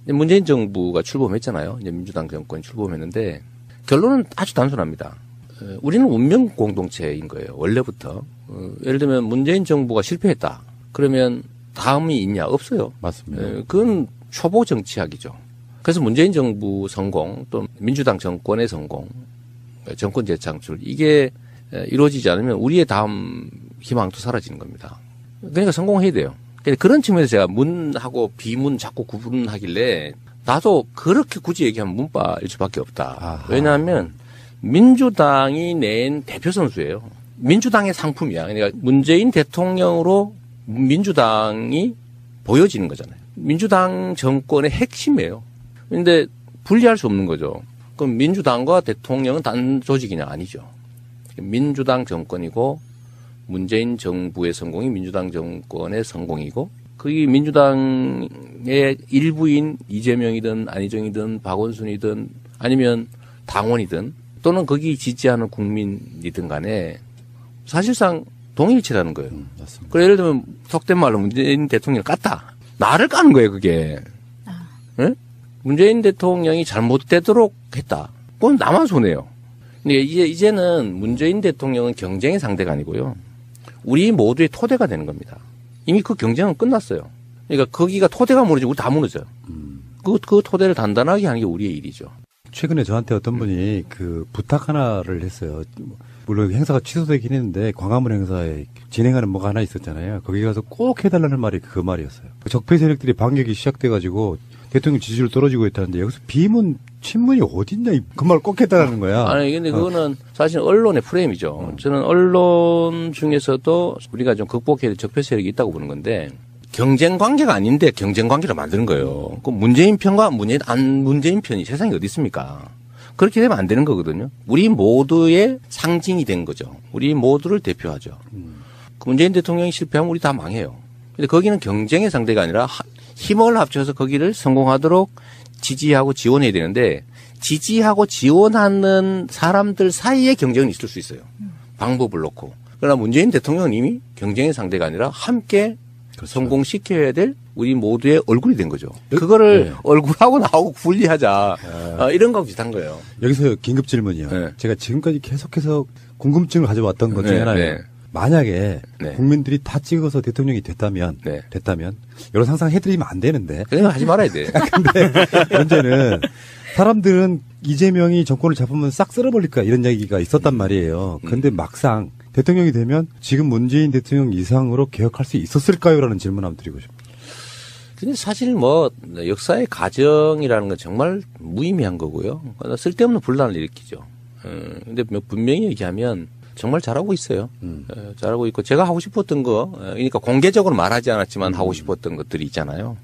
문재인 정부가 출범했잖아요. 이제 민주당 정권이 출범했는데 결론은 아주 단순합니다. 우리는 운명 공동체인 거예요. 원래부터. 예를 들면 문재인 정부가 실패했다. 그러면 다음이 있냐? 없어요. 맞습니다. 그건 초보 정치학이죠. 그래서 문재인 정부 성공 또 민주당 정권의 성공, 정권 재창출 이게 이루어지지 않으면 우리의 다음 희망도 사라지는 겁니다. 그러니까 성공해야 돼요. 그런 측면에서 제가 문하고 비문 자꾸 구분하길래 나도 그렇게 굳이 얘기하면 문바일 수밖에 없다. 아하. 왜냐하면 민주당이 낸 대표 선수예요. 민주당의 상품이야. 그러니까 문재인 대통령으로 민주당이 보여지는 거잖아요. 민주당 정권의 핵심이에요. 그런데 분리할 수 없는 거죠. 그럼 민주당과 대통령은 단 조직이냐? 아니죠. 민주당 정권이고 문재인 정부의 성공이 민주당 정권의 성공이고 그게 민주당의 일부인 이재명이든 안희정이든 박원순이든 아니면 당원이든 또는 거기 지지하는 국민이든 간에 사실상 동일치라는 거예요. 맞습니다. 그래 예를 들면 속된 말로 문재인 대통령을 깠다. 나를 까는 거예요, 그게. 네? 문재인 대통령이 잘못되도록 했다. 그건 나만 손해요. 근데 이제는 문재인 대통령은 경쟁의 상대가 아니고요. 우리 모두의 토대가 되는 겁니다. 이미 그 경쟁은 끝났어요. 그러니까 거기가 토대가 무너지고 우리 다 무너져요. 그 토대를 단단하게 하는 게 우리의 일이죠. 최근에 저한테 어떤 분이 그 부탁 하나를 했어요. 물론 행사가 취소되긴 했는데 광화문 행사에 진행하는 뭐가 하나 있었잖아요. 거기 가서 꼭 해달라는 말이 그 말이었어요. 적폐 세력들이 반격이 시작돼가지고 대통령 지지율 떨어지고 있다는데 여기서 비문, 친문이 어딨냐 그 말 꼭 해달라는 거야. 아니 근데 그거는 사실 언론의 프레임이죠. 저는 언론 중에서도 우리가 좀 극복해야 될 적폐 세력이 있다고 보는 건데 경쟁 관계가 아닌데 경쟁 관계로 만드는 거예요. 그 문재인 편과 문재인 편이 세상에 어디 있습니까? 그렇게 되면 안 되는 거거든요. 우리 모두의 상징이 된 거죠. 우리 모두를 대표하죠. 그 문재인 대통령이 실패하면 우리 다 망해요. 근데 거기는 경쟁의 상대가 아니라 힘을 합쳐서 거기를 성공하도록 지지하고 지원해야 되는데 지지하고 지원하는 사람들 사이에 경쟁은 있을 수 있어요. 방법을 놓고. 그러나 문재인 대통령은 이미 경쟁의 상대가 아니라 함께 그렇죠. 성공시켜야 될 우리 모두의 얼굴이 된 거죠. 그거를 네. 얼굴하고 나하고 분리하자. 이런 거하고 비슷한 거예요. 여기서 긴급 질문이요. 네. 제가 지금까지 계속해서 궁금증을 가져왔던 것 중에 네. 하나예요. 네. 만약에 네. 국민들이 다 찍어서 대통령이 됐다면 이런 상상 해드리면 안 되는데. 그냥 하지 말아야 돼. 근데 문제는 사람들은 이재명이 정권을 잡으면 싹 쓸어버릴까 이런 얘기가 있었단 말이에요. 근데 막상 대통령이 되면 지금 문재인 대통령 이상으로 개혁할 수 있었을까요? 라는 질문 한번 드리고 싶어요. 근데 사실 뭐 역사의 가정이라는 건 정말 무의미한 거고요. 쓸데없는 분란을 일으키죠. 근데 분명히 얘기하면 정말 잘하고 있어요. 잘하고 있고 제가 하고 싶었던 거 그러니까 공개적으로 말하지 않았지만 하고 싶었던 것들이 있잖아요.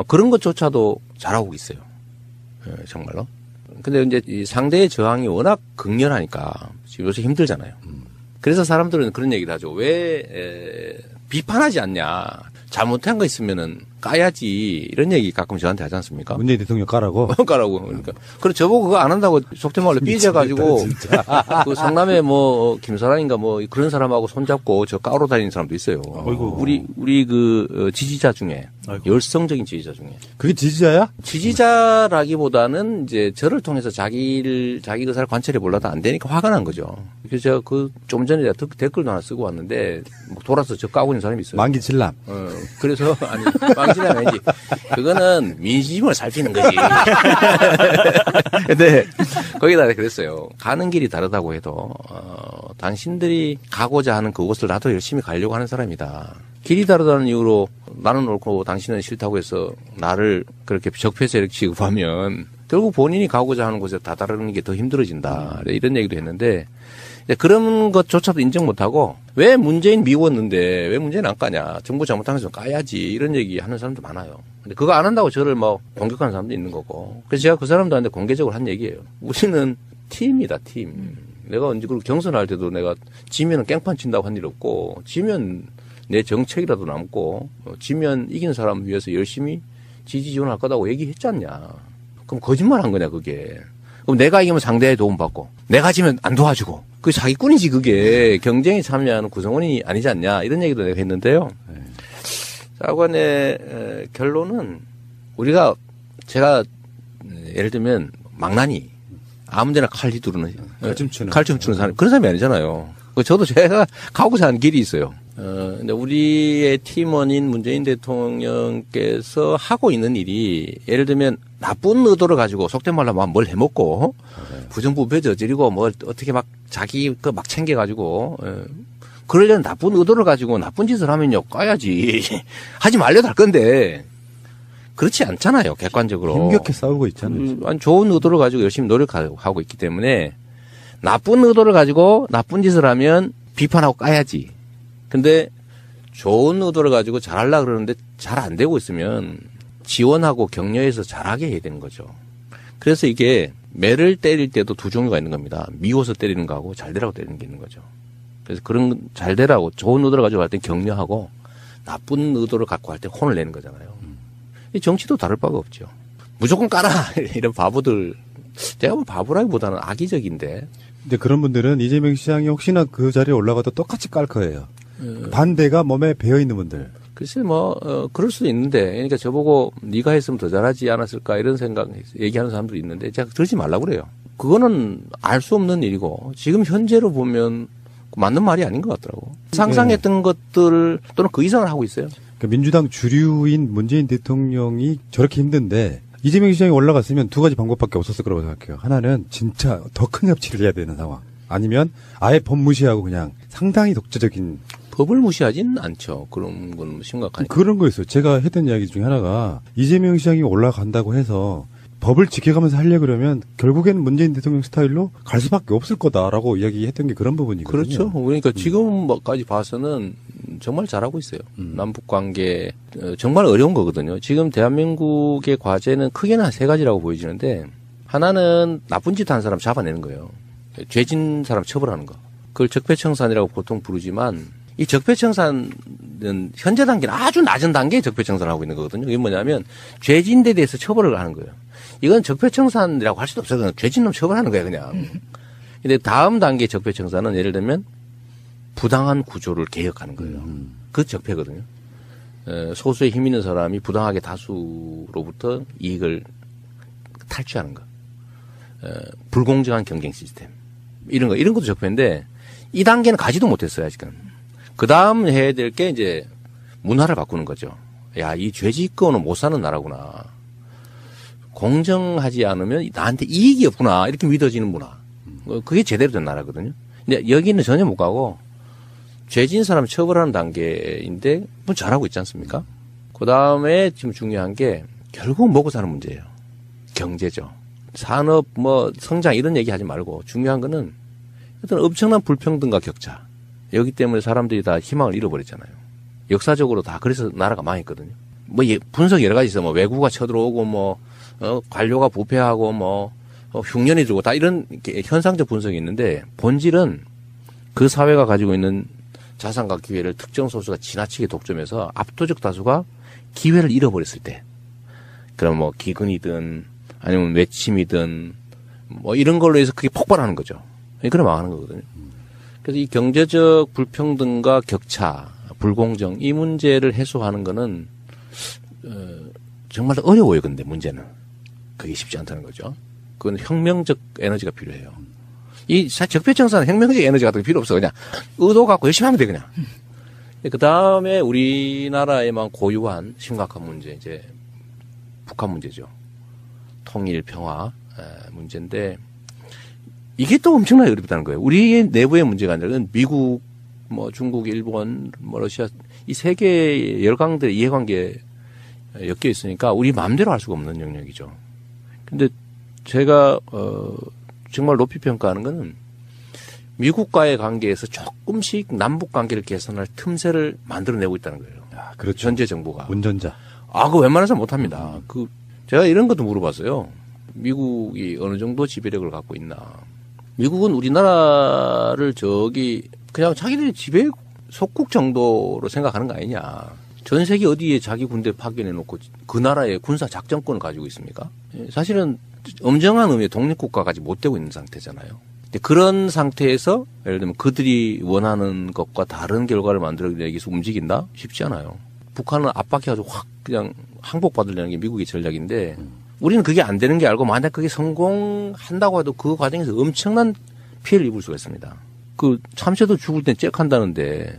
그런 것조차도 잘하고 있어요. 정말로. 근데 이제 이 상대의 저항이 워낙 극렬하니까 지금 요새 힘들잖아요. 그래서 사람들은 그런 얘기를 하죠. 왜 비판하지 않냐. 잘못한 거 있으면은 까야지. 이런 얘기 가끔 저한테 하지 않습니까? 문재인 대통령 까라고? 까라고. 그러니까. 그래, 저보고 그거 안 한다고 속된 말로 삐져가지고. 그 성남에 뭐, 김사랑인가 뭐, 그런 사람하고 손잡고 저 까로 다니는 사람도 있어요. 어이구. 우리 그 지지자 중에. 아이고. 열성적인 지지자 중에. 그게 지지자야? 지지자라기보다는 이제 저를 통해서 자기 의사를 관찰해 보려다 안 되니까 화가 난 거죠. 그래서 제가 좀 전에 댓글도 하나 쓰고 왔는데, 돌아서 저 까고 있는 사람이 있어요. 만기칠남. 그래서, 아니, 망치는 아니지. 그거는 민심을 살피는 거지. 근데, 거기다 그랬어요. 가는 길이 다르다고 해도, 당신들이 가고자 하는 그곳을 나도 열심히 가려고 하는 사람이다. 길이 다르다는 이유로 나는 옳고 당신은 싫다고 해서 나를 그렇게 적폐 세력 취급하면 결국 본인이 가고자 하는 곳에 다다르는 게 더 힘들어진다. 이런 얘기도 했는데, 그런 것조차도 인정 못하고 왜 문재인 미웠는데 왜 문재인 안 까냐. 정부 잘못한 것은 까야지. 이런 얘기 하는 사람도 많아요. 근데 그거 안 한다고 저를 뭐 공격하는 사람도 있는 거고. 그래서 제가 그 사람들한테 공개적으로 한 얘기예요. 우리는 팀이다, 팀. 내가 언제 그리고 경선할 때도 내가 지면은 깽판 친다고 한 일 없고 지면 내 정책이라도 남고 지면 이기는 사람 위해서 열심히 지지 지원할 거다고 얘기했지 않냐. 그럼 거짓말 한 거냐, 그게. 그럼 내가 이기면 상대에 도움받고 내가 지면 안 도와주고 그게 사기꾼이지. 그게 경쟁에 참여하는 구성원이 아니지 않냐 이런 얘기도 내가 했는데요. 자관의 결론은 우리가 제가 예를 들면 망나니 아무데나 칼 휘두르는 칼춤 추는 사람 그런 사람이 아니잖아요. 저도 제가 가고자 하는 길이 있어요. 근데 우리의 팀원인 문재인 대통령께서 하고 있는 일이 예를 들면 나쁜 의도를 가지고 속된 말로 뭘 해먹고 부정부패 저지르고 뭐 어떻게 막 자기 그 막 챙겨가지고 그러려는 나쁜 의도를 가지고 나쁜 짓을 하면요 까야지 하지 말려도 할 건데 그렇지 않잖아요. 객관적으로 힘겹게 싸우고 있잖아요. 아니, 좋은 의도를 가지고 열심히 노력하고 있기 때문에 나쁜 의도를 가지고 나쁜 짓을 하면 비판하고 까야지. 근데 좋은 의도를 가지고 잘하려고 그러는데 잘 안 되고 있으면 지원하고 격려해서 잘하게 해야 되는 거죠. 그래서 이게 매를 때릴 때도 두 종류가 있는 겁니다. 미워서 때리는 거하고 잘 되라고 때리는 게 있는 거죠. 그래서 그런 잘 되라고 좋은 의도를 가지고 할 때 격려하고 나쁜 의도를 갖고 할 때 혼을 내는 거잖아요. 이 정치도 다를 바가 없죠. 무조건 까라 이런 바보들 제가 뭐 바보라기보다는 악의적인데. 근데 그런 분들은 이재명 시장이 혹시나 그 자리에 올라가도 똑같이 깔 거예요. 반대가 몸에 배어 있는 분들. 글쎄 그럴 수도 있는데 그러니까 저보고 네가 했으면 더 잘하지 않았을까 이런 생각 얘기하는 사람도 있는데 제가 그러지 말라고 그래요. 그거는 알 수 없는 일이고 지금 현재로 보면 맞는 말이 아닌 것 같더라고. 상상했던 것들 또는 그 이상을 하고 있어요. 그러니까 민주당 주류인 문재인 대통령이 저렇게 힘든데 이재명 시장이 올라갔으면 두 가지 방법밖에 없었을 거라고 생각해요. 하나는 진짜 더 큰 협치를 해야 되는 상황. 아니면 아예 법 무시하고 그냥 상당히 독재적인. 법을 무시하진 않죠. 그런 건 심각하니까. 그런 거였어요. 제가 했던 이야기 중에 하나가 이재명 시장이 올라간다고 해서 법을 지켜가면서 하려고 그러면 결국에는 문재인 대통령 스타일로 갈 수밖에 없을 거다라고 이야기했던 게 그런 부분이거든요. 그렇죠. 그러니까 지금까지 봐서는 정말 잘하고 있어요. 남북 관계 정말 어려운 거거든요. 지금 대한민국의 과제는 크게는 한 세 가지라고 보여지는데 하나는 나쁜 짓 한 사람 잡아내는 거예요. 죄진 사람 처벌하는 거. 그걸 적폐청산이라고 보통 부르지만 이 적폐청산은 현재 단계는 아주 낮은 단계에 적폐청산을 하고 있는 거거든요. 이게 뭐냐면 죄진 데 대해서 처벌을 하는 거예요. 이건 적폐청산이라고 할 수도 없어요. 그냥 죄진 놈 처벌하는 거예요, 그냥. 근데 다음 단계 적폐청산은 예를 들면 부당한 구조를 개혁하는 거예요. 그 적폐거든요. 소수의 힘 있는 사람이 부당하게 다수로부터 이익을 탈취하는 거. 불공정한 경쟁 시스템. 이런 것도 적폐인데 이 단계는 가지도 못했어요, 아직은. 그 다음 해야 될 게 이제 문화를 바꾸는 거죠. 야, 이 죄짓고는 못 사는 나라구나. 공정하지 않으면 나한테 이익이 없구나. 이렇게 믿어지는 문화. 그게 제대로 된 나라거든요. 근데 여기는 전혀 못 가고 죄진 사람 처벌하는 단계인데 뭐 잘하고 있지 않습니까? 그 다음에 지금 중요한 게 결국 먹고 사는 문제예요. 경제죠. 산업, 성장 이런 얘기 하지 말고 중요한 거는 어떤 엄청난 불평등과 격차. 여기 때문에 사람들이 다 희망을 잃어버렸잖아요. 역사적으로 다 그래서 나라가 망했거든요. 분석 여러 가지 있어. 외국가 쳐들어오고 관료가 부패하고 흉년이 들고 다 이런 현상적 분석이 있는데 본질은 그 사회가 가지고 있는 자산과 기회를 특정 소수가 지나치게 독점해서 압도적 다수가 기회를 잃어버렸을 때 그럼 기근이든 아니면 외침이든 이런 걸로 해서 그게 폭발하는 거죠. 그래 망하는 거거든요. 그래서 이 경제적 불평등과 격차, 불공정 이 문제를 해소하는 거는 정말 어려워요. 근데 문제는 그게 쉽지 않다는 거죠. 그건 혁명적 에너지가 필요해요. 이 적폐청산은 혁명적 에너지 같은 게 필요 없어. 그냥 의도 갖고 열심히 하면 돼 그냥. 그 다음에 우리나라에만 고유한 심각한 문제 이제 북한 문제죠. 통일 평화 문제인데. 이게 또 엄청나게 어렵다는 거예요. 우리의 내부의 문제가 아니라 미국, 중국, 일본, 러시아 이 세계의 열강들의 이해관계에 엮여 있으니까 우리 마음대로 할 수가 없는 영역이죠. 근데 제가 정말 높이 평가하는 거는 미국과의 관계에서 조금씩 남북 관계를 개선할 틈새를 만들어내고 있다는 거예요. 그렇죠. 현재 정부가. 운전자. 그거 웬만해서 못합니다. 제가 이런 것도 물어봤어요. 미국이 어느 정도 지배력을 갖고 있나. 미국은 우리나라를 그냥 자기들의 지배 속국 정도로 생각하는 거 아니냐. 전 세계 어디에 자기 군대 파견해 놓고 그 나라의 군사 작전권을 가지고 있습니까? 사실은 엄정한 의미의 독립국가까지 못 되고 있는 상태잖아요. 근데 그런 상태에서 예를 들면 그들이 원하는 것과 다른 결과를 만들어내기 위해서 움직인다? 쉽지 않아요. 북한은 압박해가지고 확 그냥 항복받으려는 게 미국의 전략인데 우리는 그게 안 되는 게 알고 만약 그게 성공한다고 해도 그 과정에서 엄청난 피해를 입을 수가 있습니다. 그 참새도 죽을 땐 잭한다는데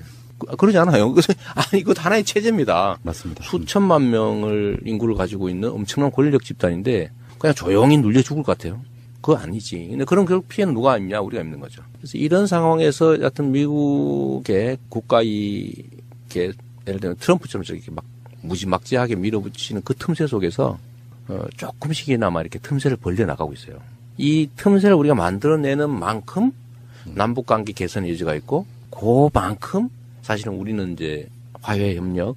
그러지 않아요. 아니 그것 하나의 체제입니다. 맞습니다. 수천만 명을 인구를 가지고 있는 엄청난 권력 집단인데 그냥 조용히 눌려 죽을 것 같아요. 그거 아니지. 근데 그런 결국 피해는 누가 입냐? 우리가 입는 거죠. 그래서 이런 상황에서 여하튼 미국의 국가의 예를 들면 트럼프처럼 저렇게 막 무지막지하게 밀어붙이는 그 틈새 속에서 조금씩이나마 이렇게 틈새를 벌려 나가고 있어요. 이 틈새를 우리가 만들어내는 만큼 남북 관계 개선의 여지가 있고 그만큼 사실은 우리는 이제 화해 협력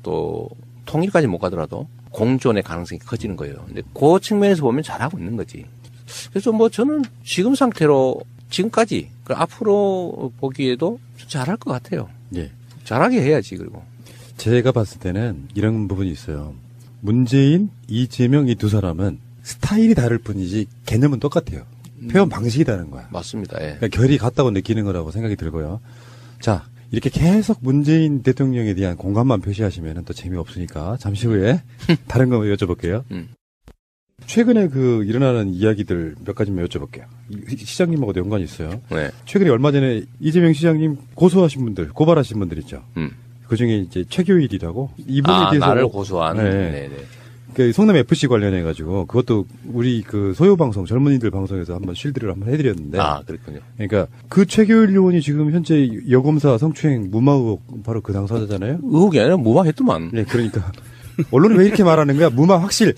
또 통일까지 못 가더라도 공존의 가능성이 커지는 거예요. 근데 그 측면에서 보면 잘하고 있는 거지. 그래서 뭐 저는 지금 상태로 지금까지 앞으로 보기에도 잘할 것 같아요. 예. 잘하게 해야지. 그리고 제가 봤을 때는 이런 부분이 있어요. 문재인, 이재명 이 두 사람은 스타일이 다를 뿐이지 개념은 똑같아요. 표현 방식이 다른 거야. 맞습니다. 예. 그러니까 결이 같다고 느끼는 거라고 생각이 들고요. 자, 이렇게 계속 문재인 대통령에 대한 공감만 표시하시면 또 재미없으니까 잠시 후에 다른 거 여쭤볼게요. 최근에 그 일어나는 이야기들 몇 가지만 여쭤볼게요. 시장님하고도 연관이 있어요. 네. 최근에 얼마 전에 이재명 시장님 고소하신 분들, 고발하신 분들 있죠. 그 중에 이제 최교일이라고 이분에 대해서 나를 고소한. 네. 네네. 그 성남 FC 관련해가지고 그것도 우리 그 소요 방송 젊은이들 방송에서 한번 쉴드를 한번 해드렸는데. 그렇군요. 그러니까 그 최교일 의원이 지금 현재 여검사 성추행 무마 의혹 바로 그 당사자잖아요. 의혹이 아니라 무마했더만. 네, 그러니까 언론이 왜 이렇게 말하는 거야? 무마 확실.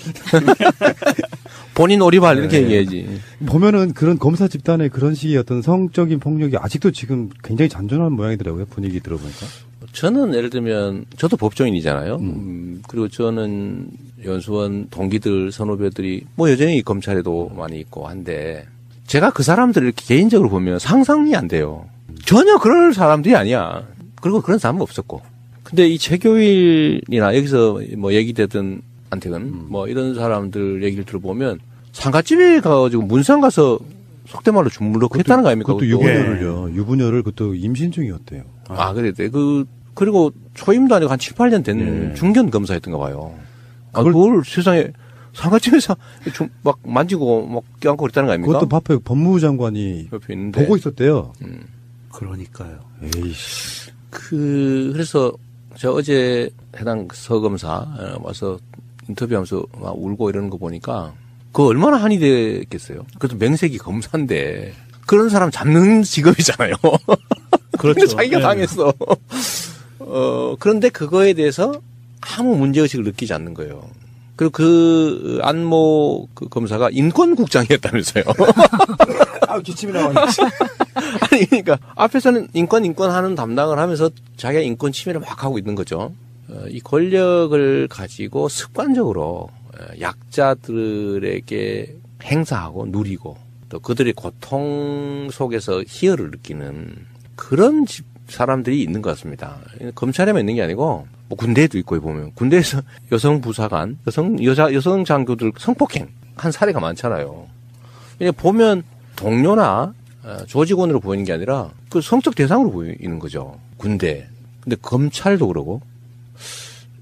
본인 오리발 이렇게 얘기해야지. 보면은 그런 검사 집단의 그런 식의 어떤 성적인 폭력이 아직도 지금 굉장히 잔존한 모양이더라고요. 분위기 들어보니까. 저는 예를 들면 저도 법조인이잖아요. 그리고 저는 연수원 동기들 선후배들이 뭐 여전히 검찰에도 많이 있고 한데 제가 그 사람들을 이렇게 개인적으로 보면 상상이 안 돼요. 전혀 그럴 사람들이 아니야. 그리고 그런 사람은 없었고. 근데 이 최교일이나 여기서 뭐 얘기되던 안택은 뭐 이런 사람들 얘기를 들어보면 상가집에 가가지고 문상 가서 속된 말로 주물럭 했다는 거 아닙니까? 그것도 유부녀를요. 유부녀를 그것도 임신 중이었대요. 그랬대. 그리고 초임도 아니고 한 7, 8년 된 중견 검사였던가 봐요. 그걸 세상에 상가집에서 막 만지고 막 껴안고 그랬다는 거 아닙니까? 그것도 앞에 법무부 장관이 옆에 있는데. 보고 있었대요. 그러니까요. 에이씨. 그래서 저 어제 해당 서검사 와서 인터뷰하면서 막 울고 이러는 거 보니까 그거 얼마나 한이 됐겠어요. 그래도 명색이 검사인데 그런 사람 잡는 직업이잖아요. 그런데 자기가 당했어. 그런데 그거에 대해서 아무 문제의식을 느끼지 않는 거예요. 그리고 그 안모 그 검사가 인권국장이었다면서요. 기침이 나오네. 아니, 그러니까 앞에서는 인권 하는 담당을 하면서 자기가 인권 침해를 막 하고 있는 거죠. 이 권력을 가지고 습관적으로 약자들에게 행사하고 누리고 또 그들의 고통 속에서 희열을 느끼는 그런 사람들이 있는 것 같습니다. 검찰에만 있는 게 아니고 뭐 군대에도 있고 보면 군대에서 여성 부사관, 여성 장교들 성폭행 한 사례가 많잖아요. 보면 동료나 조직원으로 보이는 게 아니라 그 성적 대상으로 보이는 거죠. 군대. 근데 검찰도 그러고.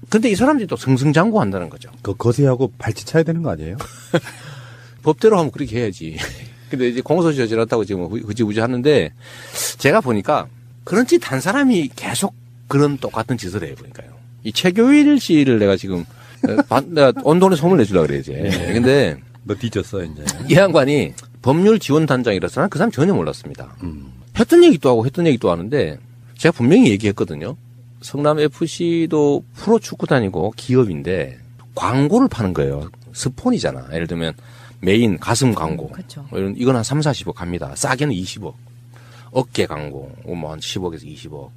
근데 이 사람들이 또 승승장구한다는 거죠. 그 거세하고 발치 차야 되는 거 아니에요? 법대로 하면 그렇게 해야지. 근데 이제 공소시 저질렀다고 지금 흐지부지 하는데 제가 보니까 그런 짓 한 사람이 계속 그런 똑같은 짓을 해 보니까요. 이 최교일 씨를 내가 지금 내가 언론에 소문을 내주려고 그래 이제. 네. 근데 너 뒤졌어 이제. 이 양반이 법률 지원 단장이라서 난 그 사람 전혀 몰랐습니다. 했던 얘기 또 하고 했던 얘기 또 하는데 제가 분명히 얘기했거든요. 성남 FC도 프로 축구단이고 기업인데 광고를 파는 거예요. 스폰이잖아. 예를 들면 메인 가슴 광고. 그렇죠. 이건 한 3, 40억 갑니다. 싸게는 20억. 어깨 광고 뭐 한 10억에서 20억.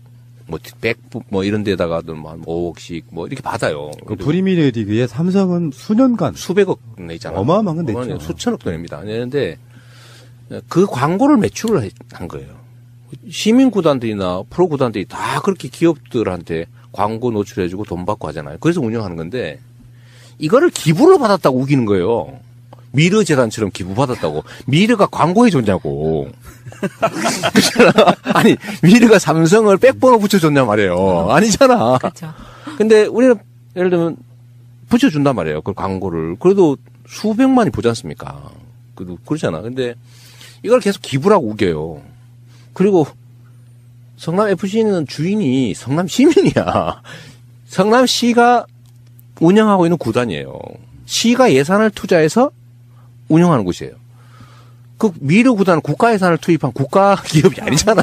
뭐 백부 뭐 이런 데다가도 뭐 한 5억씩 뭐 이렇게 받아요. 그 프리미어 리그에 삼성은 수년간 수백억 내잖아. 어마어마한 건 냈죠. 수천억 돈 냅니다. 내는데 그 광고를 매출을 한 거예요. 시민 구단들이나 프로 구단들이 다 그렇게 기업들한테 광고 노출해주고 돈 받고 하잖아요. 그래서 운영하는 건데 이거를 기부를 받았다고 우기는 거예요. 미르 재단처럼 기부받았다고. 미르가 광고해 줬냐고. 아니, 미르가 삼성을 백번호 붙여줬냐 말이에요. 아니잖아. 그렇죠. 근데 우리는 예를 들면 붙여준단 말이에요. 그 광고를. 그래도 수백만이 보지 않습니까? 그렇잖아. 근데 이걸 계속 기부라고 우겨요. 그리고 성남FC는 주인이 성남 시민이야. 성남시가 운영하고 있는 구단이에요. 시가 예산을 투자해서 운영하는 곳이에요. 그 미르 구단은 국가 예산을 투입한 국가 기업이 아니잖아.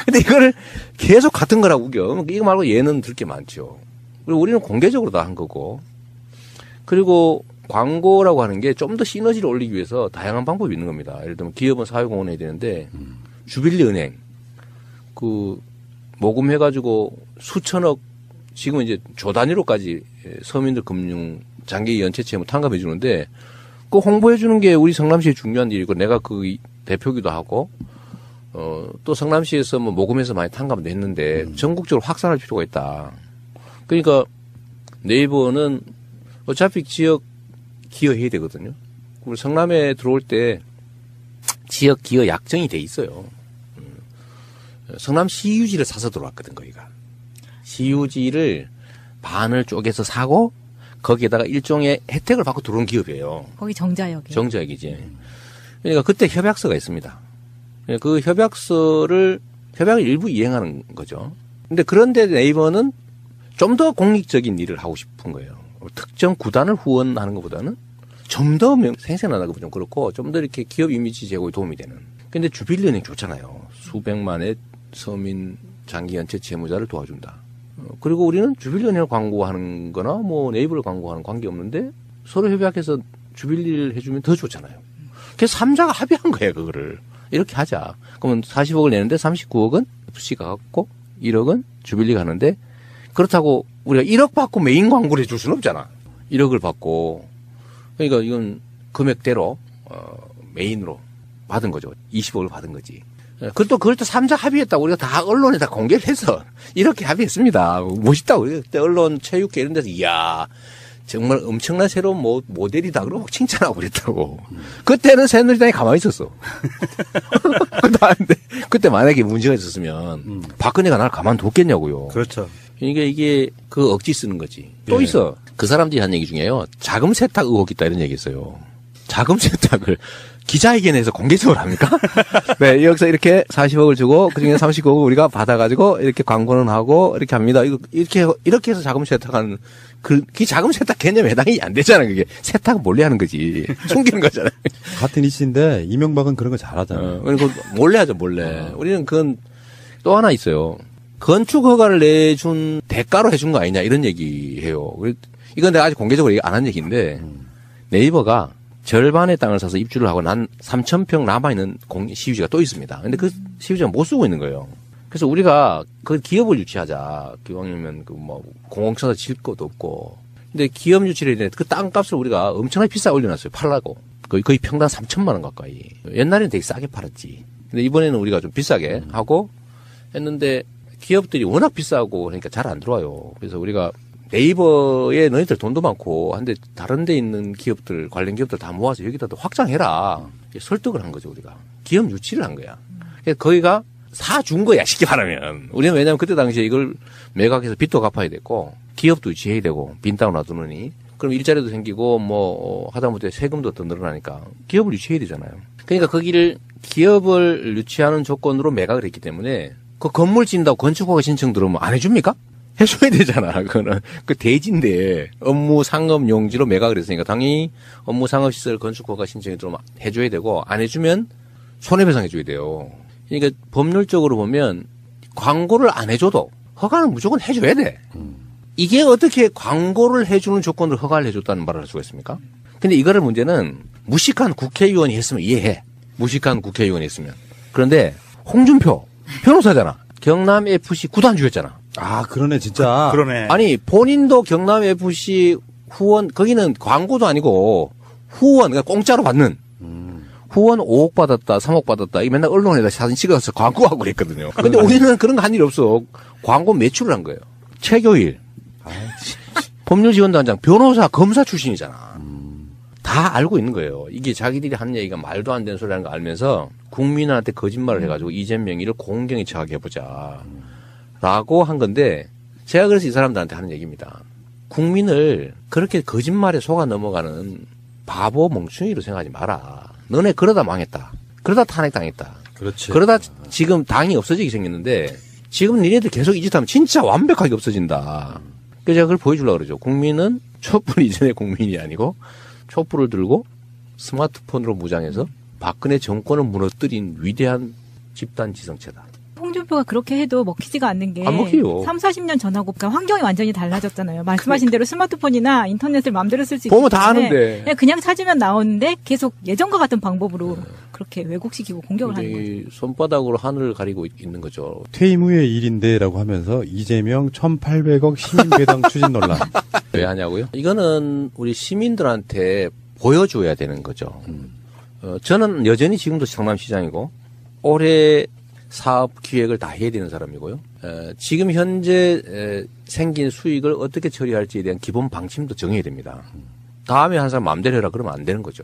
근데 이거를 계속 같은 거라고 우겨. 이거 말고 얘는 들 게 많죠. 그리고 우리는 공개적으로 다 한 거고. 그리고 광고라고 하는 게 좀 더 시너지를 올리기 위해서 다양한 방법이 있는 겁니다. 예를 들면 기업은 사회공헌해야 되는데 주빌리 은행 모금해가지고 수천억 지금 이제 조 단위로까지 서민들 금융 장기 연체 채무 탕감해 주는데 그 홍보해 주는 게 우리 성남시의 중요한 일이고 내가 그 대표기도 하고 또 성남시에서 뭐 모금해서 많이 탕감도 했는데 전국적으로 확산할 필요가 있다. 그러니까 네이버는 어차피 지역 기여해야 되거든요. 우리 성남에 들어올 때 지역 기여 약정이 돼 있어요. 성남 시유지를 사서 들어왔거든, 거기가. 시유지를 반을 쪼개서 사고 거기에다가 일종의 혜택을 받고 들어온 기업이에요. 거기 정자역이에요. 정자역이지. 그러니까 그때 협약서가 있습니다. 그 협약을 일부 이행하는 거죠. 근데 그런데 네이버는 좀 더 공익적인 일을 하고 싶은 거예요. 특정 구단을 후원하는 것보다는 좀 더 생생하다고 좀 그렇고 좀 더 이렇게 기업 이미지 제고에 도움이 되는. 근데 주빌리은행 좋잖아요. 수백만의 서민 장기 연체 채무자를 도와준다. 그리고 우리는 주빌리은행을 광고하는 거나 뭐 네이버를 광고하는 관계 없는데 서로 협약해서 주빌리를 해주면 더 좋잖아요. 그래서 3자가 합의한 거예요, 그거를. 이렇게 하자. 그러면 40억을 내는데 39억은 FC가 갖고 1억은 주빌리가 하는데 그렇다고 우리가 1억 받고 메인 광고를 해줄 수는 없잖아. 1억을 받고. 그러니까 이건 금액대로, 메인으로 받은 거죠. 20억을 받은 거지. 그걸 또 3자 합의했다고 우리가 다 언론에 다 공개를 해서 이렇게 합의했습니다. 멋있다고. 그때 언론, 체육계 이런 데서 이야, 정말 엄청난 새로운 모델이다. 그러고 막 칭찬하고 그랬다고. 그때는 새누리당이 가만히 있었어. 그때 만약에 문제가 있었으면 박근혜가 날 가만뒀겠냐고요. 그렇죠. 그러니까 이게 그 억지 쓰는 거지. 또 있어. 그 사람들이 한 얘기 중에요. 자금 세탁 의혹이 있다 이런 얘기 있어요. 자금 세탁을 기자회견에서 공개적으로 합니까? 네, 여기서 이렇게 40억을 주고 그중에 39억을 우리가 받아가지고 이렇게 광고는 하고 이렇게 합니다. 이렇게 해서 자금 세탁하는 그 자금 세탁 개념에 해당이 안 되잖아요. 그게 세탁은 몰래 하는 거지. 숨기는 거잖아요. 같은 이슈인데 이명박은 그런 거 잘하잖아요. 그리고 몰래 하죠, 몰래. 우리는 그건 또 하나 있어요. 건축 허가를 내준 대가로 해준 거 아니냐 이런 얘기해요. 이건 내가 아직 공개적으로 얘기 안 한 얘기인데 네이버가 절반의 땅을 사서 입주를 하고 난 3,000평 남아있는 시유지가 또 있습니다. 근데 그 시유지가 못 쓰고 있는 거예요. 그래서 우리가 그 기업을 유치하자. 기왕이면 공공청사 질 것도 없고. 근데 기업 유치를 했는데 그 땅값을 우리가 엄청나게 비싸게 올려놨어요. 팔라고. 거의 평당 3천만 원 가까이. 옛날에는 되게 싸게 팔았지. 근데 이번에는 우리가 좀 비싸게 하고 했는데 기업들이 워낙 비싸고 그러니까 잘 안 들어와요. 그래서 우리가 네이버에 너희들 돈도 많고 한데 다른 데 있는 기업들 관련 기업들 다 모아서 여기다 확장해라. 설득을 한 거죠 우리가. 기업 유치를 한 거야. 그래서 거기가 사준 거야 쉽게 말하면. 우리는 왜냐하면 그때 당시에 이걸 매각해서 빚도 갚아야 됐고 기업도 유치해야 되고 빈 땅을 놔두느니 그럼 일자리도 생기고 하다못해 세금도 더 늘어나니까 기업을 유치해야 되잖아요. 그러니까 거기를 기업을 유치하는 조건으로 매각을 했기 때문에 그 건물 짓는다고 건축허가 신청 들어오면 안 해줍니까? 해줘야 되잖아. 그거는 그 대지인데 업무 상업 용지로 매각을 했으니까 당연히 업무 상업 시설 건축허가 신청이 들어오면 해줘야 되고 안 해주면 손해배상 해줘야 돼요. 그러니까 법률적으로 보면 광고를 안 해줘도 허가는 무조건 해줘야 돼. 이게 어떻게 광고를 해주는 조건으로 허가를 해줬다는 말을 할 수가 있습니까? 근데 이거를 문제는 무식한 국회의원이 했으면 이해해. 무식한 국회의원이 했으면. 그런데 홍준표 변호사잖아. 경남FC 구단주였잖아. 아, 그러네, 진짜. 그러네. 아니, 본인도 경남FC 후원, 거기는 광고도 아니고 후원, 그러니까 공짜로 받는. 후원 5억 받았다, 3억 받았다. 이게 맨날 언론에다 사진 찍어서 광고하고 그랬거든요. 근데 우리는 그런 거 한 일 없어. 광고 매출을 한 거예요. 최교일. 법률지원단장, 변호사, 검사 출신이잖아. 다 알고 있는 거예요. 이게 자기들이 한 얘기가 말도 안 되는 소리라는 거 알면서 국민한테 거짓말을 해가지고 이재명이를 공경에 처하게 해보자. 라고 한 건데 제가 그래서 이 사람들한테 하는 얘기입니다. 국민을 그렇게 거짓말에 속아 넘어가는 바보 멍충이로 생각하지 마라. 너네 그러다 망했다. 그러다 탄핵당했다. 그렇지. 그러다 지금 당이 없어지게 생겼는데 지금 니네들 계속 이 짓 하면 진짜 완벽하게 없어진다. 그래서 제가 그걸 보여주려고 그러죠. 국민은 촛불 이전의 국민이 아니고 촛불을 들고 스마트폰으로 무장해서 박근혜 정권을 무너뜨린 위대한 집단 지성체다. 홍준표가 그렇게 해도 먹히지가 않는 게 안 먹혀요. 3, 40년 전하고 그러니까 환경이 완전히 달라졌잖아요. 말씀하신 대로 스마트폰이나 인터넷을 마음대로 쓸 수 있기 보면 다 때문에 아는데. 그냥 찾으면 나오는데 계속 예전과 같은 방법으로 그렇게 왜곡시키고 공격을 하는 거죠. 이 손바닥으로 하늘을 가리고 있는 거죠. 퇴임 후의 일인데라고 하면서 이재명 1,800억 시민 배당 추진 논란. 왜 하냐고요? 이거는 우리 시민들한테 보여줘야 되는 거죠. 저는 여전히 지금도 성남시장이고 올해 사업 기획을 다 해야 되는 사람이고요. 지금 현재 생긴 수익을 어떻게 처리할지에 대한 기본 방침도 정해야 됩니다. 다음에 한 사람 마음대로 해라 그러면 안 되는 거죠.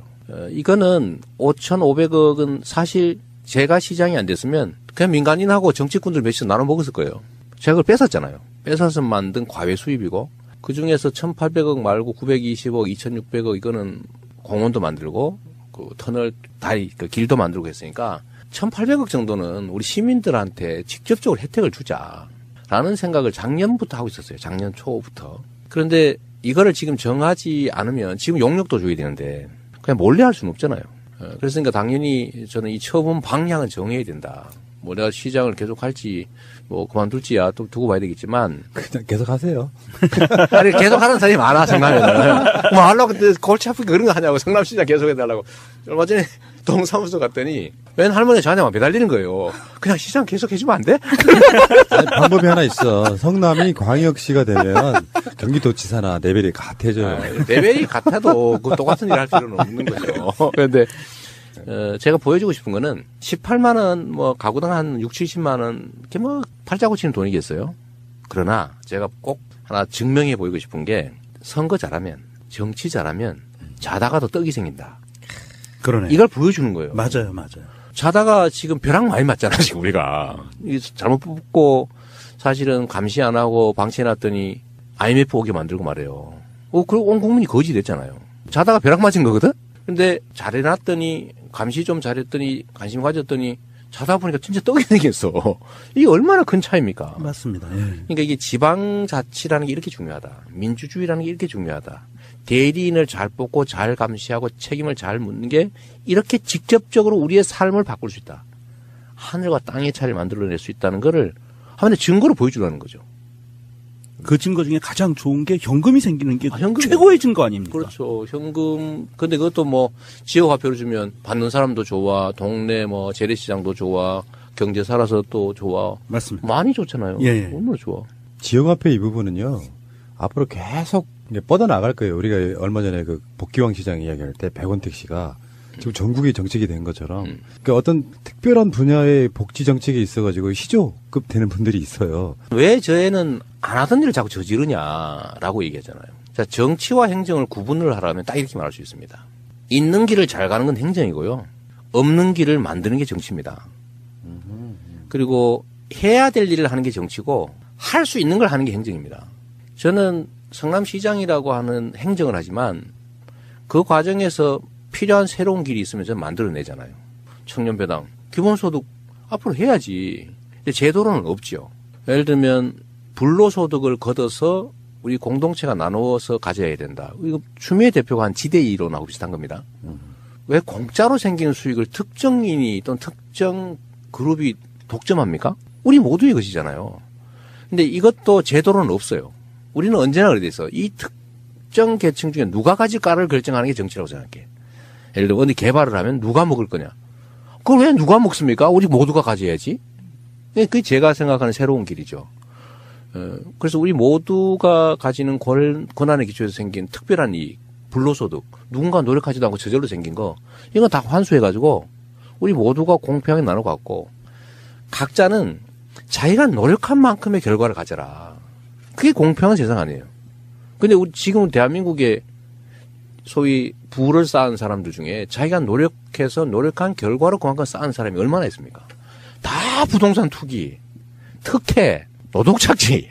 이거는 5,500억은 사실 제가 시장이 안 됐으면 그냥 민간인하고 정치꾼들 몇씩 나눠 먹었을 거예요. 제가 그걸 뺏었잖아요. 뺏어서 만든 과외 수입이고 그중에서 1,800억 말고 920억, 2,600억 이거는 공원도 만들고 그 터널 다리 그 길도 만들고 했으니까 1,800억 정도는 우리 시민들한테 직접적으로 혜택을 주자라는 생각을 작년부터 하고 있었어요. 작년 초부터. 그런데 이거를 지금 정하지 않으면 지금 용역도 줘야 되는데 그냥 몰래 할 수는 없잖아요. 그래서 당연히 저는 이 처분 방향은 정해야 된다. 뭐 내가 시장을 계속 할지 뭐 그만둘지야 또 두고 봐야 되겠지만 그냥 계속 하세요. 아니 계속 하는 사람이 많아 성남에는 뭐 하려고 그때 골치 아프게 그런 거 하냐고 성남시장 계속 해달라고 얼마 전에 동사무소 갔더니 웬 할머니 저한테만 매달리는 거예요. 그냥 시장 계속 해주면 안 돼? 아니, 방법이 하나 있어. 성남이 광역시가 되면 경기도지사나 레벨이 같아져요. 레벨이 같아도 그 똑같은 일 할 필요는 없는 거죠. 그런데 제가 보여주고 싶은 거는 18만 원, 뭐 가구당 한 6, 70만 원, 이렇게 뭐 팔자고 치는 돈이겠어요. 그러나 제가 꼭 하나 증명해 보이고 싶은 게 선거 잘하면, 정치 잘하면 자다가도 떡이 생긴다. 그러네. 이걸 보여주는 거예요. 맞아요, 맞아요. 자다가 지금 벼락 많이 맞잖아, 지금 우리가. 이게 잘못 뽑고 사실은 감시 안 하고 방치해놨더니 IMF 오게 만들고 말해요. 그리고 온 국민이 거지 됐잖아요. 자다가 벼락 맞은 거거든? 근데 잘해놨더니 감시 좀 잘했더니 관심 가졌더니 자다 보니까 진짜 떡이 생겼어. 이게 얼마나 큰 차이입니까? 맞습니다. 예. 그러니까 이게 지방자치라는 게 이렇게 중요하다. 민주주의라는 게 이렇게 중요하다. 대리인을 잘 뽑고 잘 감시하고 책임을 잘 묻는 게 이렇게 직접적으로 우리의 삶을 바꿀 수 있다. 하늘과 땅의 차이를 만들어낼 수 있다는 거를 하나의 증거로 보여주라는 거죠. 그 증거 중에 가장 좋은 게 현금이 생기는 게 현금이요. 최고의 증거 아닙니까? 그렇죠. 현금. 근데 그것도 뭐 지역화표를 주면 받는 사람도 좋아, 동네 뭐 재래시장도 좋아, 경제 살아서 또 좋아. 맞습니다. 많이 좋잖아요. 예. 얼마나 좋아. 지역화폐 이 부분은요, 앞으로 계속 이제 뻗어나갈 거예요. 우리가 얼마 전에 그 복귀왕 시장 이야기할 때 백원택 씨가 지금 전국이 정책이 된 것처럼 그러니까 어떤 특별한 분야의 복지 정책이 있어가지고 시조급 되는 분들이 있어요. 왜 저애는 안 하던 일을 자꾸 저지르냐라고 얘기하잖아요. 자, 정치와 행정을 구분을 하라면 딱 이렇게 말할 수 있습니다. 있는 길을 잘 가는 건 행정이고요. 없는 길을 만드는 게 정치입니다. 그리고 해야 될 일을 하는 게 정치고 할 수 있는 걸 하는 게 행정입니다. 저는 성남시장이라고 하는 행정을 하지만 그 과정에서 필요한 새로운 길이 있으면 저는 만들어내잖아요. 청년배당, 기본소득 앞으로 해야지. 근데 제도로는 없죠. 예를 들면 불로소득을 걷어서 우리 공동체가 나누어서 가져야 된다. 이거 추미애 대표가 한 지대이론하고 비슷한 겁니다. 왜 공짜로 생기는 수익을 특정인이 또는 특정 그룹이 독점합니까? 우리 모두의 것이잖아요. 근데 이것도 제도로는 없어요. 우리는 언제나 그래 돼서 이 특정 계층 중에 누가 가질까를 결정하는 게 정치라고 생각해. 예를 들어 어디 개발을 하면 누가 먹을 거냐. 그걸 왜 누가 먹습니까? 우리 모두가 가져야지. 그게 제가 생각하는 새로운 길이죠. 그래서 우리 모두가 가지는 권한의 기초에서 생긴 특별한 이익, 불로소득, 누군가 노력하지도 않고 저절로 생긴 거, 이건 다 환수해가지고 우리 모두가 공평하게 나눠갖고 각자는 자기가 노력한 만큼의 결과를 가져라. 그게 공평한 세상 아니에요. 근데 지금 대한민국에 소위 부를 쌓은 사람들 중에 자기가 노력해서 노력한 결과로 그만큼 쌓은 사람이 얼마나 있습니까? 다 부동산 투기, 특혜, 노동착취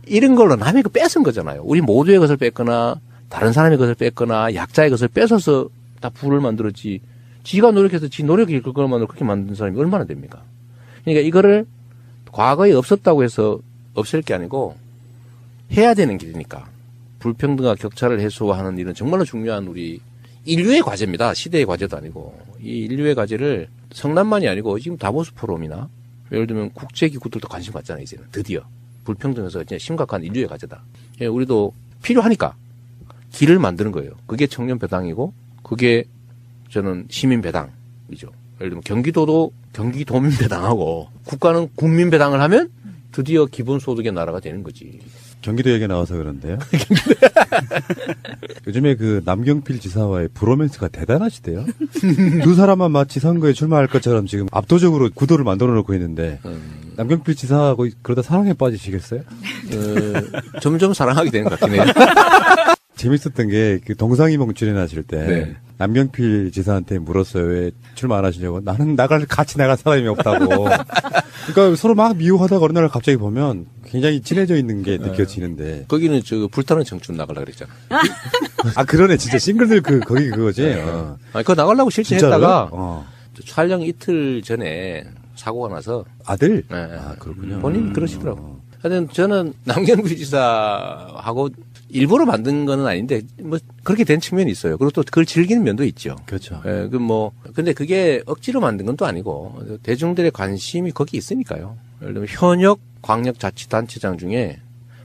이런 걸로 남의 거 뺏은 거잖아요. 우리 모두의 것을 뺏거나 다른 사람의 것을 뺐거나 약자의 것을 뺏어서 다 부를 만들었지. 지가 노력해서 지 노력이 이끌 것만으로 그렇게 만든 사람이 얼마나 됩니까? 그러니까 이거를 과거에 없었다고 해서 없앨 게 아니고 해야 되는 길이니까. 불평등과 격차를 해소하는 일은 정말로 중요한 우리 인류의 과제입니다. 시대의 과제도 아니고. 이 인류의 과제를 성남만이 아니고 지금 다보스 포럼이나 예를 들면 국제기구들도 관심 갖잖아요. 이제는 드디어. 불평등에서 이제 심각한 인류의 과제다. 예, 우리도 필요하니까 길을 만드는 거예요. 그게 청년 배당이고 그게 저는 시민 배당이죠. 예를 들면 경기도도 경기도민 배당하고 국가는 국민 배당을 하면 드디어 기본소득의 나라가 되는 거지. 경기도 얘기 나와서 그런데요. 요즘에 그 남경필 지사와의 브로맨스가 대단하시대요. 두 사람만 마치 선거에 출마할 것처럼 지금 압도적으로 구도를 만들어 놓고 있는데 남경필 지사하고 그러다 사랑에 빠지시겠어요? 점점 사랑하게 되는 것 같긴 해요. 재밌었던 게 그 동상이몽 출연하실 때 네. 남경필 지사한테 물었어요. 왜 출마 안 하시냐고. 나는 같이 나갈 사람이 없다고. 그러니까 서로 막 미워하다가 어느 날 갑자기 보면 굉장히 친해져 있는 게 느껴지는데. 거기는 저 불타는 청춘 나가려고 그랬잖아. 아, 그러네. 진짜 싱글들 거기 그거지. 아니, 그거 나가려고 실제 진짜로요? 했다가 촬영 이틀 전에 사고가 나서 아들? 네. 아, 그렇군요. 본인 그러시더라고. 하여튼 저는 남경필 지사하고 일부러 만든 거는 아닌데 뭐 그렇게 된 측면이 있어요. 그리고 또 그걸 즐기는 면도 있죠. 그렇죠. 예, 근데 그게 억지로 만든 건 또 아니고 대중들의 관심이 거기 있으니까요. 예를 들면 현역 광역자치단체장 중에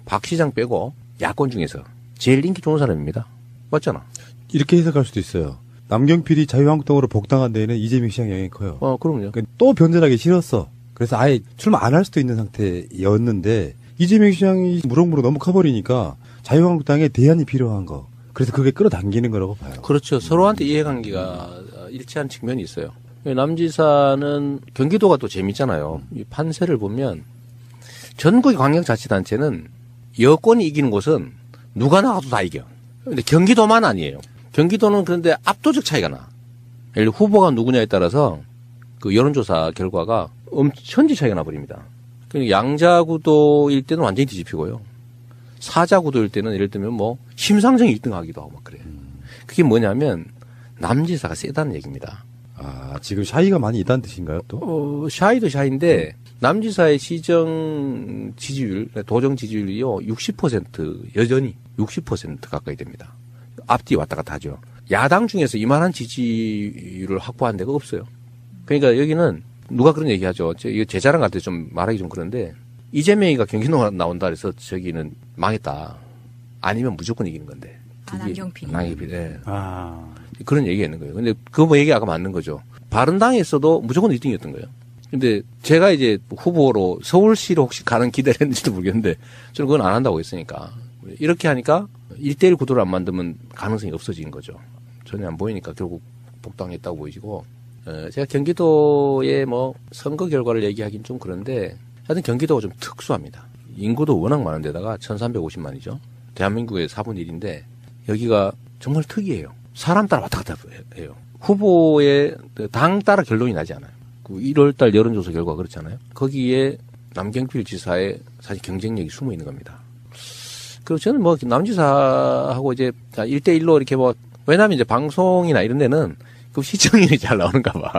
박 시장 빼고 야권 중에서 제일 인기 좋은 사람입니다. 맞잖아. 이렇게 해석할 수도 있어요. 남경필이 자유한국당으로 복당한 데에는 이재명 시장 영향이 커요. 그럼요. 그러니까 또 변절하기 싫었어. 그래서 아예 출마 안 할 수도 있는 상태였는데 이재명 시장이 무럭무럭 너무 커버리니까 자유한국당에 대안이 필요한 거. 그래서 그게 끌어당기는 거라고 봐요. 그렇죠. 서로한테 이해관계가 일치한 측면이 있어요. 남지사는 경기도가 또 재밌잖아요. 이 판세를 보면 전국의 광역자치단체는 여권이 이기는 곳은 누가 나가도 다 이겨. 근데 경기도만 아니에요. 경기도는 그런데 압도적 차이가 나. 예를 들어 후보가 누구냐에 따라서 그 여론조사 결과가 천지 차이가 나버립니다. 그러니까 양자구도일 때는 완전히 뒤집히고요. 사자구도일 때는 예를 들면 뭐 심상정 1등 하기도 하고 막 그래요. 그게 뭐냐면 남지사가 세다는 얘기입니다. 아, 지금 샤이가 많이 있다는 뜻인가요, 또? 샤이도 샤이인데 남지사의 시정 지지율, 도정 지지율이요 60% 여전히 60% 가까이 됩니다. 앞뒤 왔다 갔다 하죠. 야당 중에서 이만한 지지율을 확보한 데가 없어요. 그러니까 여기는 누가 그런 얘기하죠. 이거 제 자랑 같아 좀 말하기 좀 그런데 이재명이가 경기도 나온다 그래서 저기는 망했다. 아니면 무조건 이기는 건데. 남경필. 남경필. 네. 아. 그런 얘기 했는 거예요. 근데 그거 얘기 아까 맞는 거죠. 바른당에서도 무조건 1등이었던 거예요. 근데 제가 이제 후보로 서울시로 혹시 가는 기대를 했는지도 모르겠는데 저는 그건 안 한다고 했으니까. 이렇게 하니까 1대1 구도를 안 만들면 가능성이 없어진 거죠. 전혀 안 보이니까 결국 복당했다고 보이시고. 제가 경기도의 뭐 선거 결과를 얘기하기는 좀 그런데 하여튼 경기도가 좀 특수합니다. 인구도 워낙 많은 데다가 1350만이죠. 대한민국의 4분의 1인데 여기가 정말 특이해요. 사람 따라 왔다 갔다 해요. 후보의 당 따라 결론이 나지 않아요. 그 1월달 여론조사 결과 그렇잖아요. 거기에 남경필 지사의 사실 경쟁력이 숨어 있는 겁니다. 그리고 저는 뭐 남지사하고 이제 1대1로 이렇게 뭐 왜냐하면 이제 방송이나 이런 데는 그 시청률이 잘 나오는가 봐.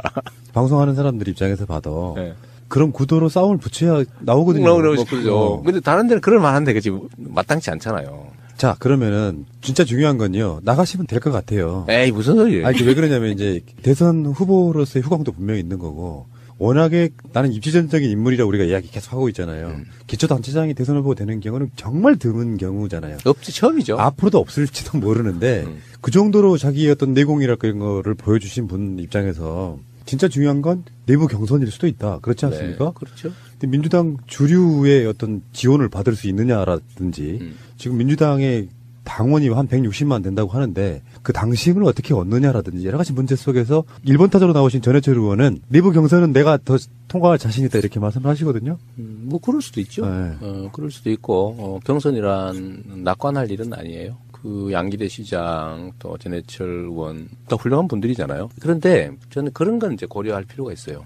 방송하는 사람들 입장에서 봐도 네. 그런 구도로 싸움을 붙여야 나오거든요. 그렇죠. 근데 다른 데는 그럴 만한데 그치 마땅치 않잖아요. 자, 그러면은 진짜 중요한 건요. 나가시면 될 것 같아요. 에이 무슨 소리예요. 아니, 왜 그러냐면 이제 대선 후보로서의 후광도 분명히 있는 거고 워낙에 나는 입지전적인 인물이라고 우리가 이야기 계속 하고 있잖아요. 기초단체장이 대선 후보가 되는 경우는 정말 드문 경우잖아요. 없지 처음이죠. 앞으로도 없을지도 모르는데 그 정도로 자기의 어떤 내공이랄까 이런 거를 보여주신 분 입장에서 진짜 중요한 건 내부 경선일 수도 있다. 그렇지 않습니까? 네, 그렇죠. 근데 민주당 주류의 어떤 지원을 받을 수 있느냐라든지 지금 민주당의 당원이 한 160만 된다고 하는데 그 당심을 어떻게 얻느냐라든지 여러 가지 문제 속에서 1번 타자로 나오신 전해철 의원은 내부 경선은 내가 더 통과할 자신 있다 이렇게 말씀을 하시거든요. 뭐 그럴 수도 있죠. 네. 그럴 수도 있고 경선이란 낙관할 일은 아니에요. 그 양기대 시장 또 전해철 의원 또 훌륭한 분들이잖아요. 그런데 저는 그런 건 이제 고려할 필요가 있어요.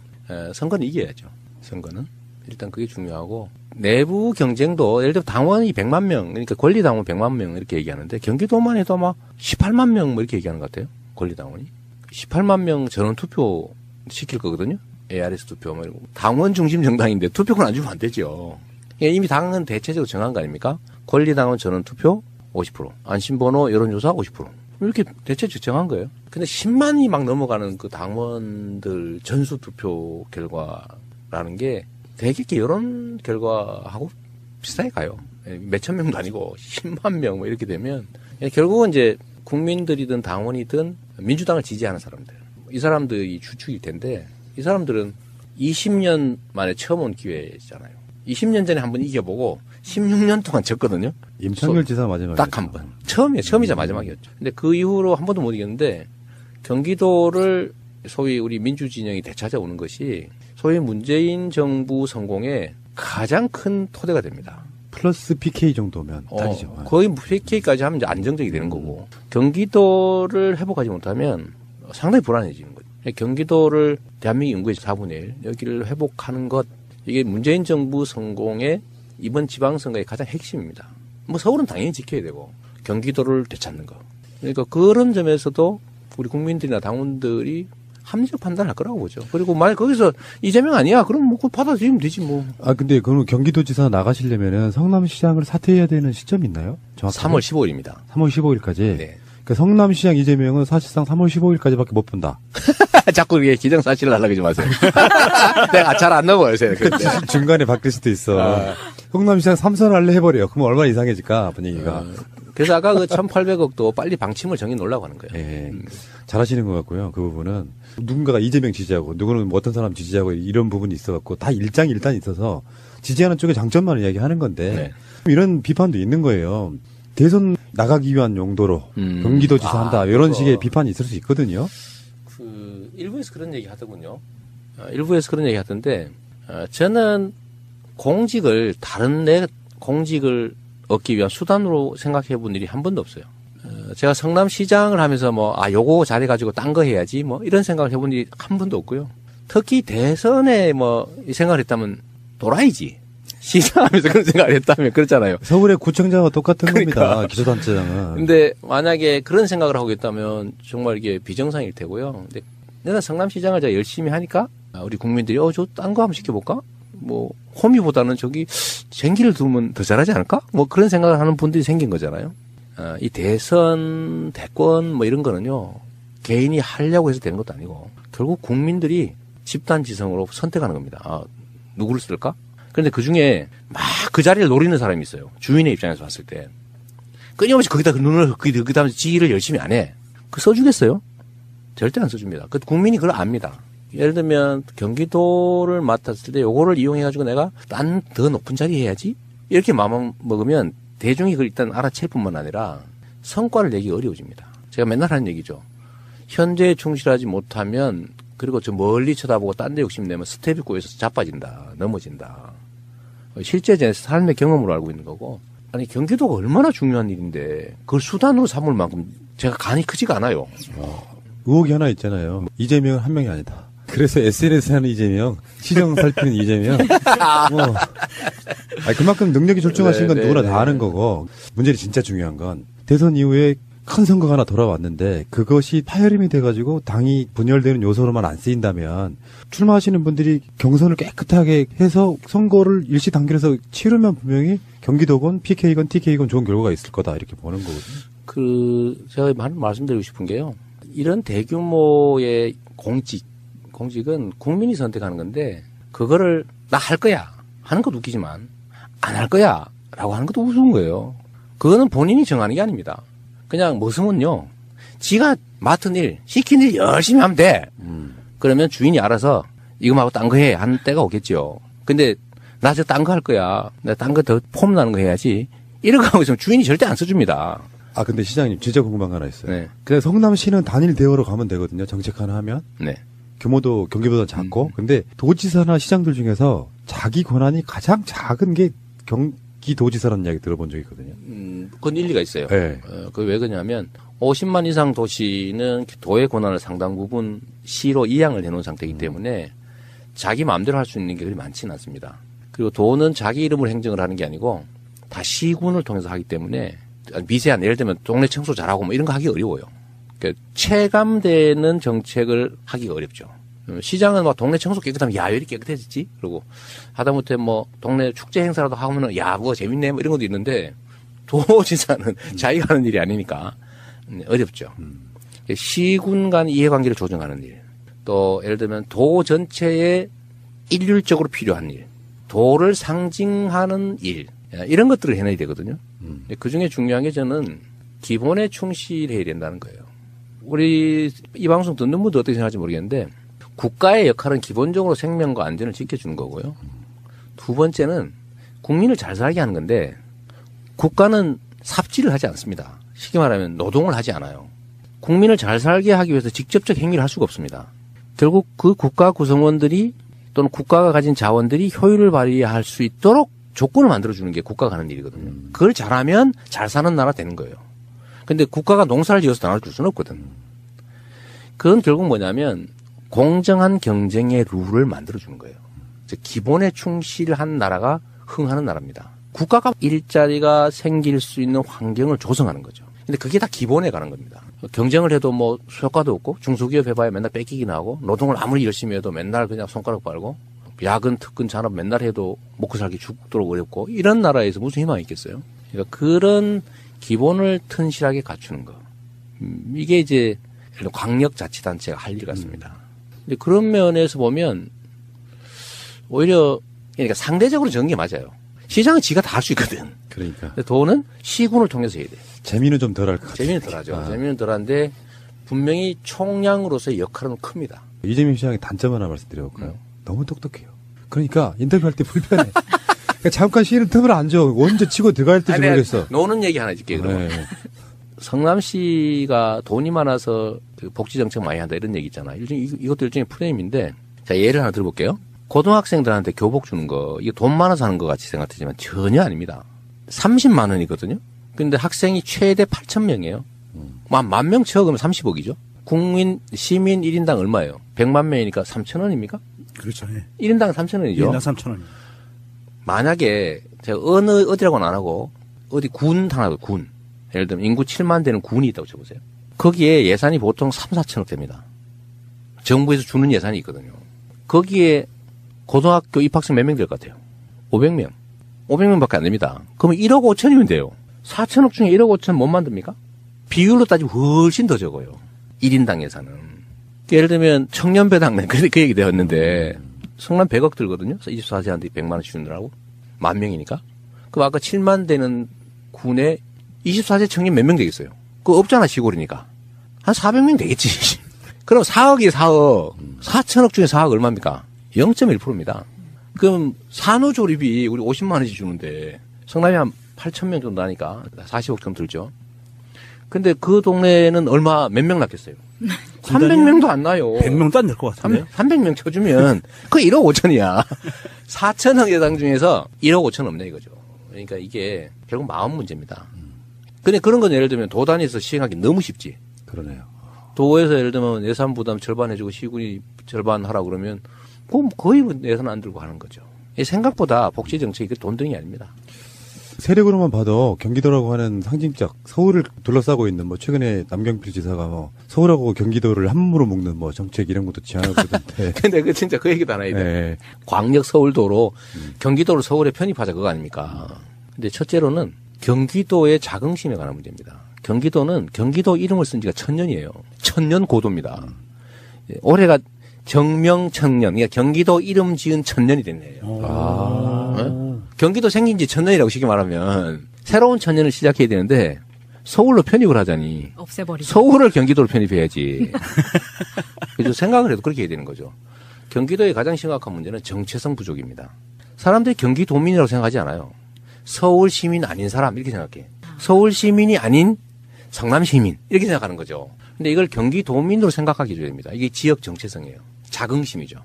선거는 이겨야죠. 선거는 일단 그게 중요하고 내부 경쟁도 예를 들어 당원이 100만 명 그러니까 권리당원 100만 명 이렇게 얘기하는데 경기도만 해도 아마 18만 명 뭐 이렇게 얘기하는 것 같아요. 권리당원이 18만 명 전원 투표 시킬 거거든요. ARS 투표 뭐 이러고 당원 중심 정당인데 투표권 안 주면 안 되죠. 이미 당은 대체적으로 정한 거 아닙니까? 권리당원 전원 투표 50%, 안심번호 여론조사 50%. 이렇게 대체적으로 정한 거예요. 근데 10만이 막 넘어가는 그 당원들 전수 투표 결과라는 게 되게 여론 결과하고 비슷하게 가요. 몇천 명도 아니고 10만 명 뭐 이렇게 되면 결국은 이제 국민들이든 당원이든 민주당을 지지하는 사람들. 이 사람들이 주축일 텐데 이 사람들은 20년 만에 처음 온 기회잖아요. 20년 전에 한번 이겨보고 16년 동안 졌거든요. 임창열 지사 마지막에 딱 한 번. 처음이자 마지막이었죠. 근데 그 이후로 한 번도 못 이겼는데 경기도를 소위 우리 민주진영이 되찾아오는 것이 소위 문재인 정부 성공의 가장 큰 토대가 됩니다. 플러스 PK 정도면 딱이죠. 거의 PK까지 하면 이제 안정적이 되는 거고 경기도를 회복하지 못하면 상당히 불안해지는 거죠. 경기도를 대한민국 인구의 4분의 1 여기를 회복하는 것 이게 문재인 정부 성공의 이번 지방선거의 가장 핵심입니다. 뭐 서울은 당연히 지켜야 되고 경기도를 되찾는 거. 그러니까 그런 점에서도 우리 국민들이나 당원들이 합리적 판단할 거라고 보죠. 그리고 만약 거기서 이재명 아니야? 그럼 뭐 받아들이면 되지 뭐. 아 근데 그럼 경기도지사 나가시려면은 성남시장을 사퇴해야 되는 시점이 있나요? 정확하게? 3월 15일입니다. 3월 15일까지. 네. 그러니까 성남시장 이재명은 사실상 3월 15일까지밖에 못 본다. 자꾸 이게 기정사실을 하려고 하지 마세요. 내가 잘 안 넘어요, 요새. 중간에 바뀔 수도 있어. 성남시장 3선 할래 해버려. 그럼 얼마나 이상해질까 분위기가. 그래서 아까 그 1,800억도 빨리 방침을 정해 놓으려고 하는 거예요. 예. 잘하시는 것 같고요. 그 부분은 누군가가 이재명 지지하고 누구는 뭐 어떤 사람 지지하고 이런 부분이 있어갖고 다 일장일단 있어서 지지하는 쪽의 장점만 이야기하는 건데 네. 이런 비판도 있는 거예요. 대선 나가기 위한 용도로 경기도지사 한다 이런 식의 비판이 있을 수 있거든요. 그 일부에서 그런 얘기 하더군요. 일부에서 그런 얘기 하던데 저는 공직을 다른 내 공직을 얻기 위한 수단으로 생각해 본 일이 한 번도 없어요. 제가 성남시장을 하면서 요거 잘해가지고 딴 거 해야지 이런 생각을 해본 일이 한 번도 없고요. 특히 대선에 이 생각을 했다면 도라이지. 시장하면서 그런 생각을 했다면 그렇잖아요. 서울의 구청장과 똑같은 그러니까. 겁니다. 기초단체장은. 근데 만약에 그런 생각을 하고 있다면 정말 이게 비정상일 테고요. 근데 내가 성남시장을 제가 열심히 하니까 우리 국민들이 저 딴 거 한번 시켜볼까? 호미보다는 저기 쟁기를 두면 더 잘하지 않을까? 그런 생각을 하는 분들이 생긴 거잖아요. 이 대선, 대권 이런 거는요. 개인이 하려고 해서 되는 것도 아니고 결국 국민들이 집단지성으로 선택하는 겁니다. 누구를 쓸까? 그런데 그 중에 막 그 자리를 노리는 사람이 있어요. 주인의 입장에서 봤을 때. 끊임없이 거기다 눈을, 거기다 지휘를 열심히 안 해. 써주겠어요? 절대 안 써줍니다. 국민이 그걸 압니다. 예를 들면 경기도를 맡았을 때 요거를 이용해가지고 내가 딴 더 높은 자리 해야지? 이렇게 마음 먹으면 대중이 그걸 일단 알아챌 뿐만 아니라 성과를 내기 어려워집니다. 제가 맨날 하는 얘기죠. 현재에 충실하지 못하면 그리고 저 멀리 쳐다보고 딴 데 욕심내면 스텝이 꼬여서 자빠진다. 넘어진다. 실제 제 삶의 경험으로 알고 있는 거고. 아니 경기도가 얼마나 중요한 일인데 그걸 수단으로 삼을 만큼 제가 간이 크지가 않아요. 의혹이 하나 있잖아요. 이재명은 한 명이 아니다. 그래서 SNS 하는 이재명, 시정 살피는 이재명. 그만큼 능력이 출중하신 건 누구나 다 아는 거고. 문제는 진짜 중요한 건 대선 이후에 큰 선거가 하나 돌아왔는데 그것이 파열음이 돼가지고 당이 분열되는 요소로만 안 쓰인다면 출마하시는 분들이 경선을 깨끗하게 해서 선거를 일시 단결해서 치르면 분명히 경기도건 PK건 TK건 좋은 결과가 있을 거다 이렇게 보는 거거든요. 제가 말씀드리고 싶은 게요. 이런 대규모의 공직은 국민이 선택하는 건데 그거를 나 할 거야 하는 것도 웃기지만 안 할 거야 라고 하는 것도 우스운 거예요. 그거는 본인이 정하는 게 아닙니다. 그냥 머슴은요. 지가 맡은 일, 시킨 일 열심히 하면 돼. 그러면 주인이 알아서 이거 말고 딴 거 해 하는 때가 오겠죠. 근데 나 저 딴 거 할 거야. 나 딴 거 더 폼 나는 거 해야지. 이러고 하고 있으면 주인이 절대 안 써줍니다. 근데 시장님 진짜 궁금한 거 하나 있어요. 네. 그래서 성남시는 단일 대우로 가면 되거든요. 정책 하나 하면. 네. 규모도 경기보다 작고. 근데 도지사나 시장들 중에서 자기 권한이 가장 작은 게 경기도지사라는 이야기 들어본 적이 있거든요. 그건 일리가 있어요. 네. 그 왜 그러냐면 50만 이상 도시는 도의 권한을 상당 부분 시로 이양을 해놓은 상태이기 때문에 자기 마음대로 할 수 있는 게 그리 많지는 않습니다. 그리고 도는 자기 이름으로 행정을 하는 게 아니고 다 시군을 통해서 하기 때문에 미세한 예를 들면 동네 청소 잘하고 뭐 이런 거 하기 어려워요. 그러니까 체감되는 정책을 하기가 어렵죠. 시장은 막 동네 청소 깨끗하면 야, 왜 이렇게 깨끗해졌지? 그러고 하다못해 뭐 동네 축제 행사라도 하면은 야, 뭐가 재밌네 뭐 이런 것도 있는데 도지사는 자기가 하는 일이 아니니까 어렵죠. 시군 간 이해관계를 조정하는 일. 또 예를 들면 도 전체에 일률적으로 필요한 일. 도를 상징하는 일. 이런 것들을 해내야 되거든요. 그중에 중요한 게 저는 기본에 충실해야 된다는 거예요. 우리 이 방송 듣는 분도 어떻게 생각할지 모르겠는데 국가의 역할은 기본적으로 생명과 안전을 지켜주는 거고요. 두 번째는 국민을 잘 살게 하는 건데 국가는 삽질을 하지 않습니다. 쉽게 말하면 노동을 하지 않아요. 국민을 잘 살게 하기 위해서 직접적 행위를 할 수가 없습니다. 결국 그 국가 구성원들이 또는 국가가 가진 자원들이 효율을 발휘할 수 있도록 조건을 만들어주는 게 국가가 하는 일이거든요. 그걸 잘하면 잘 사는 나라 되는 거예요. 근데 국가가 농사를 지어서 나눠줄 수는 없거든. 그건 결국 뭐냐면 공정한 경쟁의 룰을 만들어주는 거예요. 즉 기본에 충실한 나라가 흥하는 나라입니다. 국가가 일자리가 생길 수 있는 환경을 조성하는 거죠. 근데 그게 다 기본에 가는 겁니다. 경쟁을 해도 뭐 효과도 없고 중소기업 해봐야 맨날 뺏기기나 하고 노동을 아무리 열심히 해도 맨날 그냥 손가락 빨고 야근, 특근, 잔업 맨날 해도 먹고 살기 죽도록 어렵고 이런 나라에서 무슨 희망이 있겠어요? 그러니까 그런 기본을 튼실하게 갖추는 거. 이게 이제 광역자치단체가 할 일 같습니다. 근데 그런 면에서 보면 오히려 그러니까 상대적으로 적은 게 맞아요. 시장은 지가 다 할 수 있거든. 그러니까. 근데 도는 시군을 통해서 해야 돼. 재미는 좀 덜 할 것 같아요. 재미는 덜하죠. 재미는 덜한데 분명히 총량으로서의 역할은 큽니다. 이재명 시장의 단점 하나 말씀드려볼까요? 너무 똑똑해요. 그러니까 인터뷰할 때 불편해. 그러니까 잠깐 쉬는 틈을 안 줘. 언제 치고 들어갈 때지 모르겠어. 노는 얘기 하나 해줄게 그러면. 네. 성남시가 돈이 많아서 복지 정책 많이 한다 이런 얘기 있잖아. 이것도 일종의 프레임인데 자 예를 하나 들어볼게요. 고등학생들한테 교복 주는 거 이게 돈 많아서 하는 것 같이 생각되지만 전혀 아닙니다. 30만 원이거든요. 근데 학생이 최대 8,000명이에요. 10,000명 채워가면 30억이죠. 국민 시민 1인당 얼마예요? 100만 명이니까 3,000원입니까? 그렇죠. 예. 1인당 3,000원이죠. 1인당 3,000원. 만약에 제가 어디라고는 안 하고 어디 군 하나 군 예를 들면 인구 7만 되는 군이 있다고 쳐보세요. 거기에 예산이 보통 3, 4천억 됩니다. 정부에서 주는 예산이 있거든요. 거기에 고등학교 입학생 몇 명 될 것 같아요? 500명. 500명밖에 안 됩니다. 그러면 1억 5천이면 돼요. 4천억 중에 1억 5천 못 만듭니까? 비율로 따지면 훨씬 더 적어요. 1인당 예산은. 예를 들면 청년배당내 그 얘기 되었는데 성남 100억 들거든요. 24세한테 100만 원씩 주느라고. 10,000명이니까. 그럼 아까 7만 되는 군에 24세 청년 몇 명 되겠어요? 그거 없잖아 시골이니까. 한 400명 되겠지. 그럼 4억이 4억. 4천억 중에 4억 얼마입니까? 0.1%입니다. 그럼 산후조리비 우리 50만 원씩 주는데 성남이 한 8,000명 정도 하니까 40억 좀 들죠. 근데 그 동네는 얼마 몇 명 낳겠어요? 300명도 안 나요. 100명도 안 될 것 같은데. 300명 쳐주면 그 1억 5천이야. 4천억 예상 중에서 1억 5천 없네 이거죠. 그러니까 이게 결국 마음 문제입니다. 근데 그런 건 예를 들면 도 단위에서 시행하기 너무 쉽지. 그러네요. 도에서 예를 들면 예산 부담 절반 해주고 시군이 절반 하라 그러면 그럼 거의 예산 안 들고 하는 거죠. 생각보다 복지 정책이 돈 드는 게 아닙니다. 세력으로만 봐도 경기도라고 하는 상징적 서울을 둘러싸고 있는 뭐 최근에 남경필 지사가 뭐 서울하고 경기도를 함부로 묶는 뭐 정책 이런 것도 지향하고 있던데. 근데 그 진짜 그 얘기도 안 해야 돼. 네. 광역 서울도로 경기도를 서울에 편입하자 그거 아닙니까? 근데 첫째로는 경기도의 자긍심에 관한 문제입니다. 경기도는 경기도 이름을 쓴 지가 1000년이에요. 1000년 고도입니다. 올해가 정명천년, 그러니까 경기도 이름 지은 1000년이 됐네요. 네? 경기도 생긴 지 1000년이라고 쉽게 말하면 새로운 1000년을 시작해야 되는데 서울로 편입을 하자니 없애버리죠. 서울을 경기도로 편입해야지. 그래서 생각을 해도 그렇게 해야 되는 거죠. 경기도의 가장 심각한 문제는 정체성 부족입니다. 사람들이 경기도민이라고 생각하지 않아요. 서울 시민 아닌 사람 이렇게 생각해. 서울 시민이 아닌 성남 시민 이렇게 생각하는 거죠. 근데 이걸 경기도민으로 생각하기 됩니다. 이게 지역 정체성이에요. 자긍심이죠.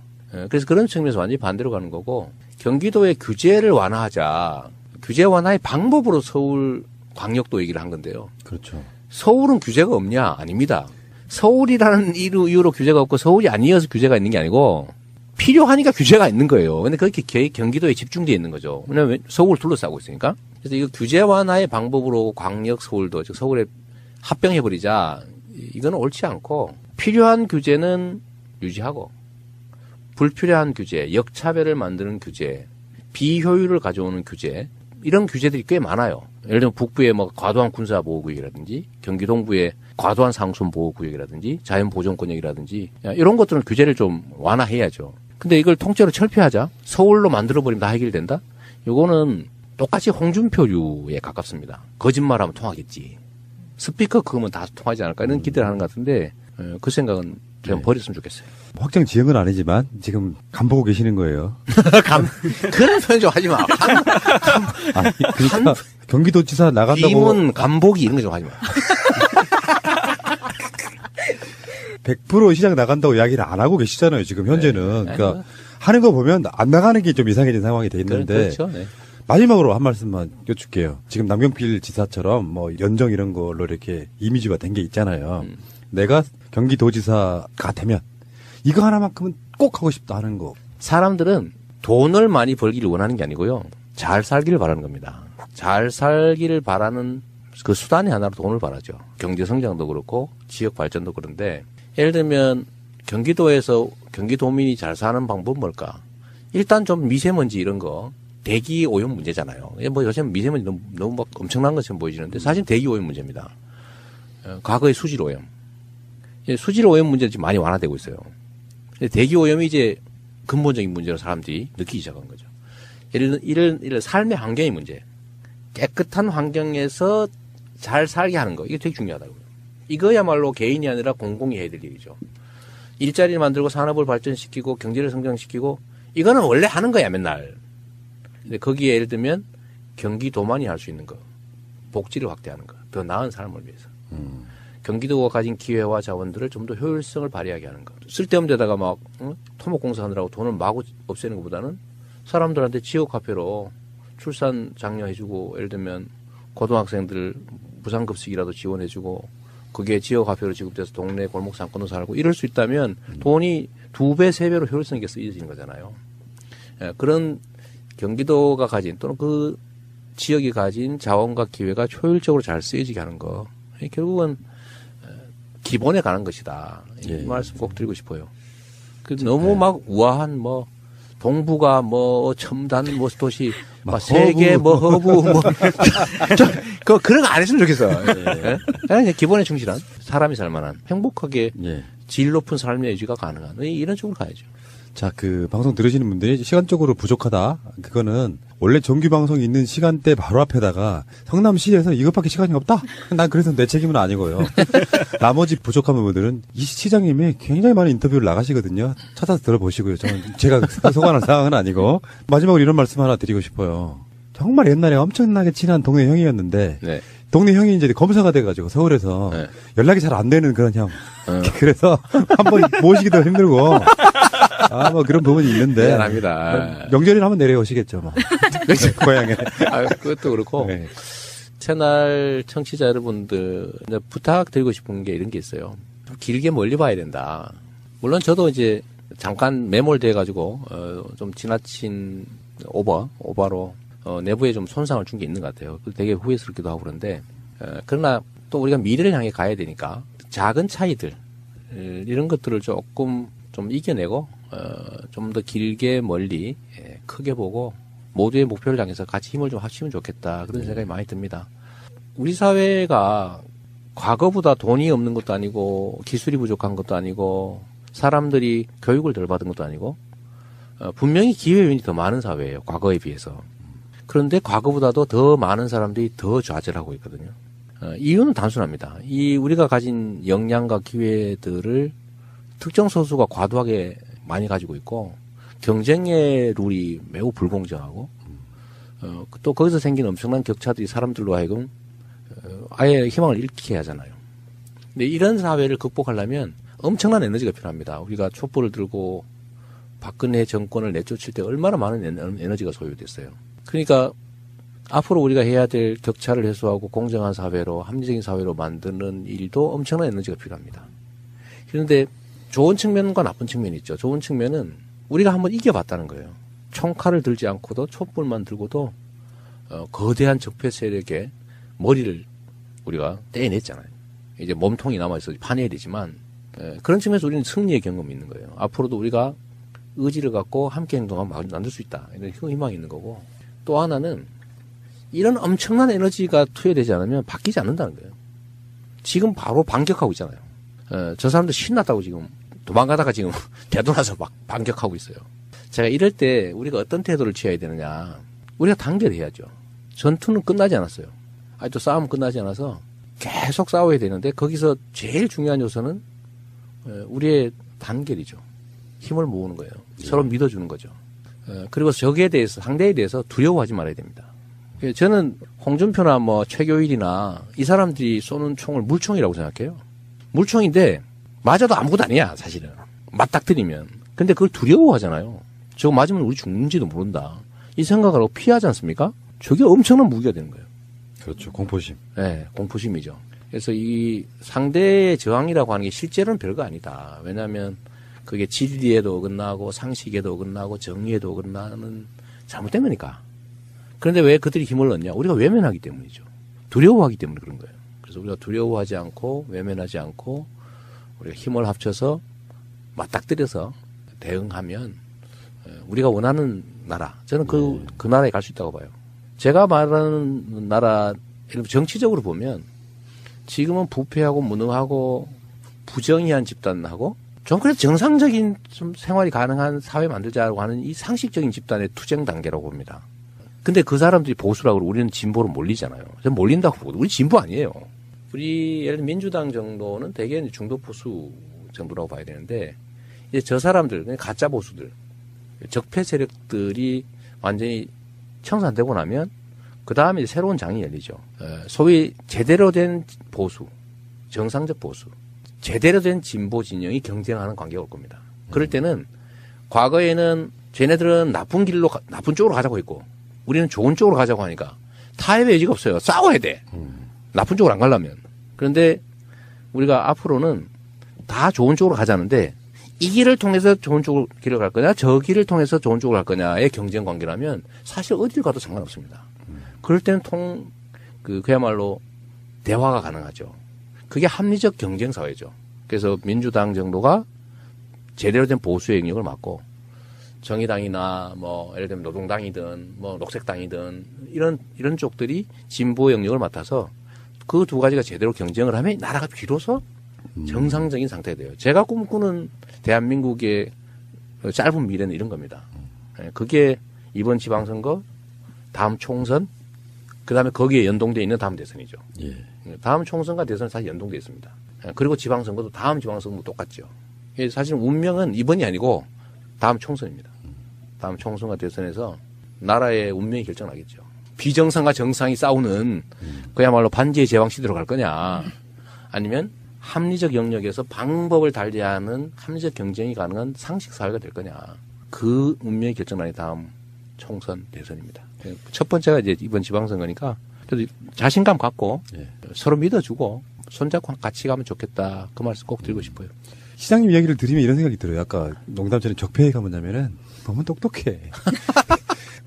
그래서 그런 측면에서 완전히 반대로 가는 거고 경기도의 규제를 완화하자. 규제 완화의 방법으로 서울 광역도 얘기를 한 건데요. 그렇죠. 서울은 규제가 없냐? 아닙니다. 서울이라는 이유로 규제가 없고 서울이 아니어서 규제가 있는 게 아니고 필요하니까 규제가 있는 거예요. 근데 그렇게 경기도에 집중되어 있는 거죠. 왜냐하면 서울을 둘러싸고 있으니까. 그래서 이거 규제 완화의 방법으로 광역 서울도, 즉 서울에 합병해버리자. 이거는 옳지 않고 필요한 규제는 유지하고 불필요한 규제, 역차별을 만드는 규제, 비효율을 가져오는 규제 이런 규제들이 꽤 많아요. 예를 들면 북부에 뭐 과도한 군사보호구역이라든지 경기 동부에 과도한 상순보호구역이라든지 자연보존권역이라든지 이런 것들은 규제를 좀 완화해야죠. 근데 이걸 통째로 철폐하자 서울로 만들어버리면 다 해결된다? 이거는 똑같이 홍준표류에 가깝습니다. 거짓말하면 통하겠지. 스피커 그거면 다 통하지 않을까 이런 기대를 하는 것 같은데 그 생각은 좀 버렸으면 좋겠어요. 확정 지은 건 아니지만 지금 간 보고 계시는 거예요. 그런 표현 좀 하지 마. 아니, 그러니까 경기도지사 나간다고 빔은 간보기 이런 거 좀 하지 마. 100% 시장 나간다고 이야기를 안 하고 계시잖아요. 지금 현재는. 네. 그러니까 하는 거 보면 안 나가는 게 좀 이상해진 상황이 돼 있는데. 그렇죠. 네. 마지막으로 한 말씀만 여쭐게요. 지금 남경필 지사처럼 뭐 연정 이런 걸로 이렇게 이미지화 된 게 있잖아요. 내가 경기도지사가 되면 이거 하나만큼은 꼭 하고 싶다 하는 거. 사람들은 돈을 많이 벌기를 원하는 게 아니고요. 잘 살기를 바라는 겁니다. 잘 살기를 바라는 그 수단의 하나로 돈을 바라죠. 경제 성장도 그렇고 지역 발전도 그런데 예를 들면 경기도에서 경기도민이 잘 사는 방법은 뭘까? 일단 좀 미세먼지 이런 거 대기 오염 문제잖아요. 뭐 요새 미세먼지 너무 막 엄청난 것처럼 보이시는데 사실 대기 오염 문제입니다. 과거의 수질 오염. 수질 오염 문제는 지금 많이 완화되고 있어요. 대기 오염이 이제 근본적인 문제로 사람들이 느끼기 시작한 거죠. 이런 삶의 환경의 문제. 깨끗한 환경에서 잘 살게 하는 거. 이게 되게 중요하다고요. 이거야말로 개인이 아니라 공공이 해야 될 일이죠. 일자리를 만들고 산업을 발전시키고 경제를 성장시키고 이거는 원래 하는 거야 맨날. 근데 거기에 예를 들면 경기도만이 할 수 있는 거. 복지를 확대하는 거. 더 나은 삶을 위해서. 경기도가 가진 기회와 자원들을 좀 더 효율성을 발휘하게 하는 것. 쓸데없는 데다가 막 토목공사하느라고 돈을 마구 없애는 것보다는 사람들한테 지역화폐로 출산 장려해주고 예를 들면 고등학생들 무상급식이라도 지원해주고 그게 지역화폐로 지급돼서 동네 골목 상권도 살고 이럴 수 있다면 돈이 2배, 3배로 효율성 있게 쓰여지는 거잖아요. 그런 경기도가 가진 또는 그 지역이 가진 자원과 기회가 효율적으로 잘 쓰여지게 하는 거. 결국은 기본에 가는 것이다. 이 말씀 꼭 드리고 싶어요. 너무 막 우아한 뭐 동부가 뭐 첨단 뭐 도시 막 세계 뭐 허브 뭐 그런 거 안 했으면 좋겠어. 그냥 기본에 충실한 사람이 살만한 행복하게 질 높은 삶의 유지가 가능한 이런 쪽으로 가야죠. 자, 그 방송 들으시는 분들이 시간적으로 부족하다. 그거는 원래 정규 방송이 있는 시간대 바로 앞에다가 성남시에서 이것밖에 시간이 없다. 난 그래서 내 책임은 아니고요. 나머지 부족한 부분들은 이 시장님이 굉장히 많은 인터뷰를 나가시거든요. 찾아서 들어보시고요. 저는 제가 소관할 상황은 아니고 마지막으로 이런 말씀 하나 드리고 싶어요. 정말 옛날에 엄청나게 친한 동네 형이었는데 네. 동네 형이 이제 검사가 돼가지고 서울에서 네. 연락이 잘 안 되는 그런 형. 그래서 한번 모시기도 힘들고. 뭐 그런 부분이 있는데. 미안합니다. 명절이나 한번 내려오시겠죠, 뭐. 고향에. 그것도 그렇고. 네. 채널 청취자 여러분들, 부탁드리고 싶은 게 이런 게 있어요. 좀 길게 멀리 봐야 된다. 물론 저도 이제 잠깐 매몰돼가지고, 좀 지나친 오바로, 내부에 좀 손상을 준 게 있는 것 같아요. 되게 후회스럽기도 하고 그런데, 그러나 또 우리가 미래를 향해 가야 되니까 작은 차이들, 이런 것들을 조금 좀 이겨내고, 좀 더 길게 멀리 크게 보고 모두의 목표를 향해서 같이 힘을 좀 합치면 좋겠다 그런 생각이 많이 듭니다. 우리 사회가 과거보다 돈이 없는 것도 아니고 기술이 부족한 것도 아니고 사람들이 교육을 덜 받은 것도 아니고 분명히 기회 요인이 더 많은 사회예요. 과거에 비해서. 그런데 과거보다도 더 많은 사람들이 더 좌절하고 있거든요. 이유는 단순합니다. 이 우리가 가진 역량과 기회들을 특정 소수가 과도하게 많이 가지고 있고 경쟁의 룰이 매우 불공정하고 또 거기서 생긴 엄청난 격차들이 사람들로 하여금 아예 희망을 잃게 하잖아요. 근데 이런 사회를 극복하려면 엄청난 에너지가 필요합니다. 우리가 촛불을 들고 박근혜 정권을 내쫓을 때 얼마나 많은 에너지가 소요됐어요. 그러니까 앞으로 우리가 해야 될 격차를 해소하고 공정한 사회로 합리적인 사회로 만드는 일도 엄청난 에너지가 필요합니다. 그런데 좋은 측면과 나쁜 측면이 있죠. 좋은 측면은 우리가 한번 이겨봤다는 거예요. 총칼을 들지 않고도 촛불만 들고도 거대한 적폐 세력의 머리를 우리가 떼어냈잖아요. 이제 몸통이 남아있어 파내야 되지만 그런 측면에서 우리는 승리의 경험이 있는 거예요. 앞으로도 우리가 의지를 갖고 함께 행동하면 만들 수 있다. 이런 희망이 있는 거고 또 하나는 이런 엄청난 에너지가 투여되지 않으면 바뀌지 않는다는 거예요. 지금 바로 반격하고 있잖아요. 저 사람들 신났다고 지금 도망가다가 지금 되돌아서 막 반격하고 있어요. 제가 이럴 때 우리가 어떤 태도를 취해야 되느냐. 우리가 단결해야죠. 전투는 끝나지 않았어요. 아직도 싸움은 끝나지 않아서 계속 싸워야 되는데 거기서 제일 중요한 요소는 우리의 단결이죠. 힘을 모으는 거예요. 서로 믿어주는 거죠. 그리고 적에 대해서 상대에 대해서 두려워하지 말아야 됩니다. 저는 홍준표나 뭐 최교일이나 이 사람들이 쏘는 총을 물총이라고 생각해요. 물총인데 맞아도 아무것도 아니야 사실은. 맞닥뜨리면. 근데 그걸 두려워하잖아요. 저거 맞으면 우리 죽는지도 모른다. 이 생각을 하고 피하지 않습니까? 저게 엄청난 무기가 되는 거예요. 그렇죠. 공포심. 네, 공포심이죠. 그래서 이 상대의 저항이라고 하는 게 실제로는 별거 아니다. 왜냐하면 그게 진리에도 어긋나고 상식에도 어긋나고 정의에도 어긋나는 잘못된 거니까. 그런데 왜 그들이 힘을 얻냐? 우리가 외면하기 때문이죠. 두려워하기 때문에 그런 거예요. 그래서 우리가 두려워하지 않고 외면하지 않고 우리가 힘을 합쳐서 맞닥뜨려서 대응하면 우리가 원하는 나라, 저는 그 나라에 갈 수 있다고 봐요. 제가 말하는 나라, 정치적으로 보면 지금은 부패하고 무능하고 부정의한 집단하고 좀 그래도 정상적인 좀 생활이 가능한 사회 만들자고 하는 이 상식적인 집단의 투쟁 단계라고 봅니다. 근데 그 사람들이 보수라고 그러고 우리는 진보로 몰리잖아요. 저는 몰린다고 보거든요. 우리 진보 아니에요. 우리 예를 들면 민주당 정도는 대개 중도 보수 정도라고 봐야 되는데 이제 저 사람들, 가짜 보수들, 적폐 세력들이 완전히 청산되고 나면 그 다음에 이제 새로운 장이 열리죠. 소위 제대로 된 보수, 정상적 보수, 제대로 된 진보 진영이 경쟁하는 관계가 올 겁니다. 그럴 때는 과거에는 쟤네들은 나쁜 길로, 나쁜 쪽으로 가자고 했고 우리는 좋은 쪽으로 가자고 하니까 타협의 여지가 없어요. 싸워야 돼. 나쁜 쪽으로 안 가려면. 그런데 우리가 앞으로는 다 좋은 쪽으로 가자는데 이 길을 통해서 좋은 쪽으로 길을 갈 거냐, 저 길을 통해서 좋은 쪽으로 갈 거냐의 경쟁 관계라면 사실 어딜 가도 상관없습니다. 그럴 때는 그야말로 대화가 가능하죠. 그게 합리적 경쟁 사회죠. 그래서 민주당 정도가 제대로 된 보수의 영역을 맡고 정의당이나 뭐 예를 들면 노동당이든 뭐 녹색당이든 이런 쪽들이 진보 영역을 맡아서 그 두 가지가 제대로 경쟁을 하면 나라가 비로소 정상적인 상태가 돼요. 제가 꿈꾸는 대한민국의 짧은 미래는 이런 겁니다. 그게 이번 지방선거, 다음 총선, 그 다음에 거기에 연동되어 있는 다음 대선이죠. 예. 다음 총선과 대선은 사실 연동되어 있습니다. 그리고 지방선거도 다음 지방선거도 똑같죠. 사실 운명은 이번이 아니고 다음 총선입니다. 다음 총선과 대선에서 나라의 운명이 결정나겠죠. 비정상과 정상이 싸우는 그야말로 반지의 제왕 시대로 갈 거냐 아니면 합리적 영역에서 방법을 달리하는 합리적 경쟁이 가능한 상식 사회가 될 거냐. 그 운명이 결정나는 다음 총선 대선입니다. 첫 번째가 이제 이번 지방선거니까 그래도 자신감 갖고 서로 믿어주고 손잡고 같이 가면 좋겠다. 그 말씀 꼭 드리고 싶어요. 시장님 이야기를 들으면 이런 생각이 들어요. 아까 농담처럼 적폐에 가면냐면은 너무 똑똑해.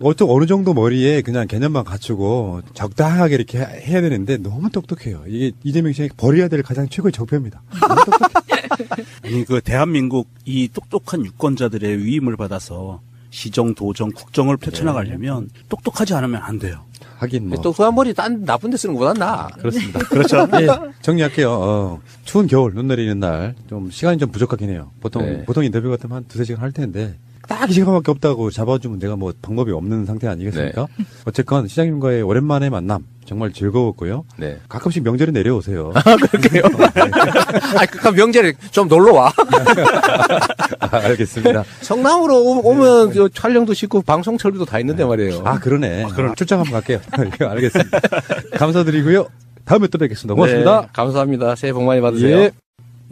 어느 정도 머리에 그냥 개념만 갖추고 적당하게 이렇게 해야 되는데 너무 똑똑해요. 이게 이재명 씨가 버려야 될 가장 최고의 적폐입니다. 너무 똑똑해. 아니, 똑똑한 이 똑똑한 유권자들의 위임을 받아서 시정, 도정, 국정을 펼쳐나가려면 똑똑하지 않으면 안 돼요. 하긴 뭐. 똑똑한 머리 딴 나쁜 데 쓰는 것보단 나아. 그렇습니다. 그렇죠. 예, 정리할게요. 추운 겨울, 눈 내리는 날, 좀 시간이 좀 부족하긴 해요. 보통 인터뷰 같으면 한 2-3시간 할 텐데, 딱 이 시간밖에 없다고 잡아주면 내가 뭐 방법이 없는 상태 아니겠습니까? 네. 어쨌건 시장님과의 오랜만에 만남, 정말 즐거웠고요. 네. 가끔씩 명절에 내려오세요. 아, 그럴게요? 그럼 명절에 좀 놀러 와. 알겠습니다. 성남으로 오면 촬영도 쉽고 방송 처리도 다 있는데 말이에요. 그러네. 출장 한번 갈게요. 알겠습니다. 감사드리고요. 다음에 또 뵙겠습니다. 고맙습니다. 네, 감사합니다. 새해 복 많이 받으세요. 예.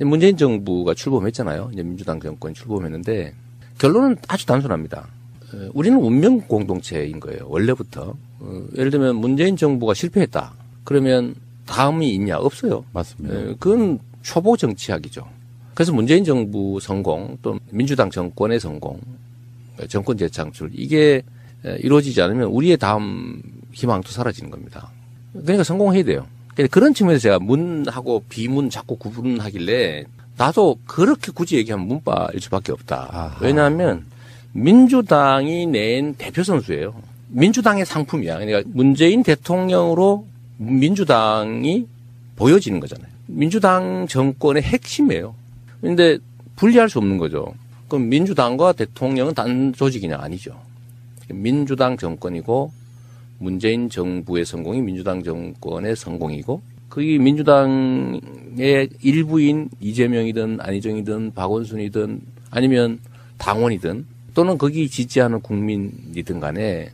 문재인 정부가 출범했잖아요. 이제 민주당 정권이 출범했는데 결론은 아주 단순합니다. 우리는 운명 공동체인 거예요. 원래부터. 예를 들면 문재인 정부가 실패했다. 그러면 다음이 있냐? 없어요. 맞습니다. 그건 초보 정치학이죠. 그래서 문재인 정부 성공 또 민주당 정권의 성공 정권 재창출 이게 이루어지지 않으면 우리의 다음 희망도 사라지는 겁니다. 그러니까 성공해야 돼요. 그런 측면에서 제가 문하고 비문 자꾸 구분하길래 나도 그렇게 굳이 얘기하면 문바일 수밖에 없다. 아하. 왜냐하면 민주당이 낸 대표 선수예요. 민주당의 상품이야. 그러니까 문재인 대통령으로 민주당이 보여지는 거잖아요. 민주당 정권의 핵심이에요. 그런데 분리할 수 없는 거죠. 그럼 민주당과 대통령은 단 조직이냐? 아니죠. 민주당 정권이고 문재인 정부의 성공이 민주당 정권의 성공이고 그게 민주당의 일부인 이재명이든 안희정이든 박원순이든 아니면 당원이든 또는 거기 지지하는 국민이든 간에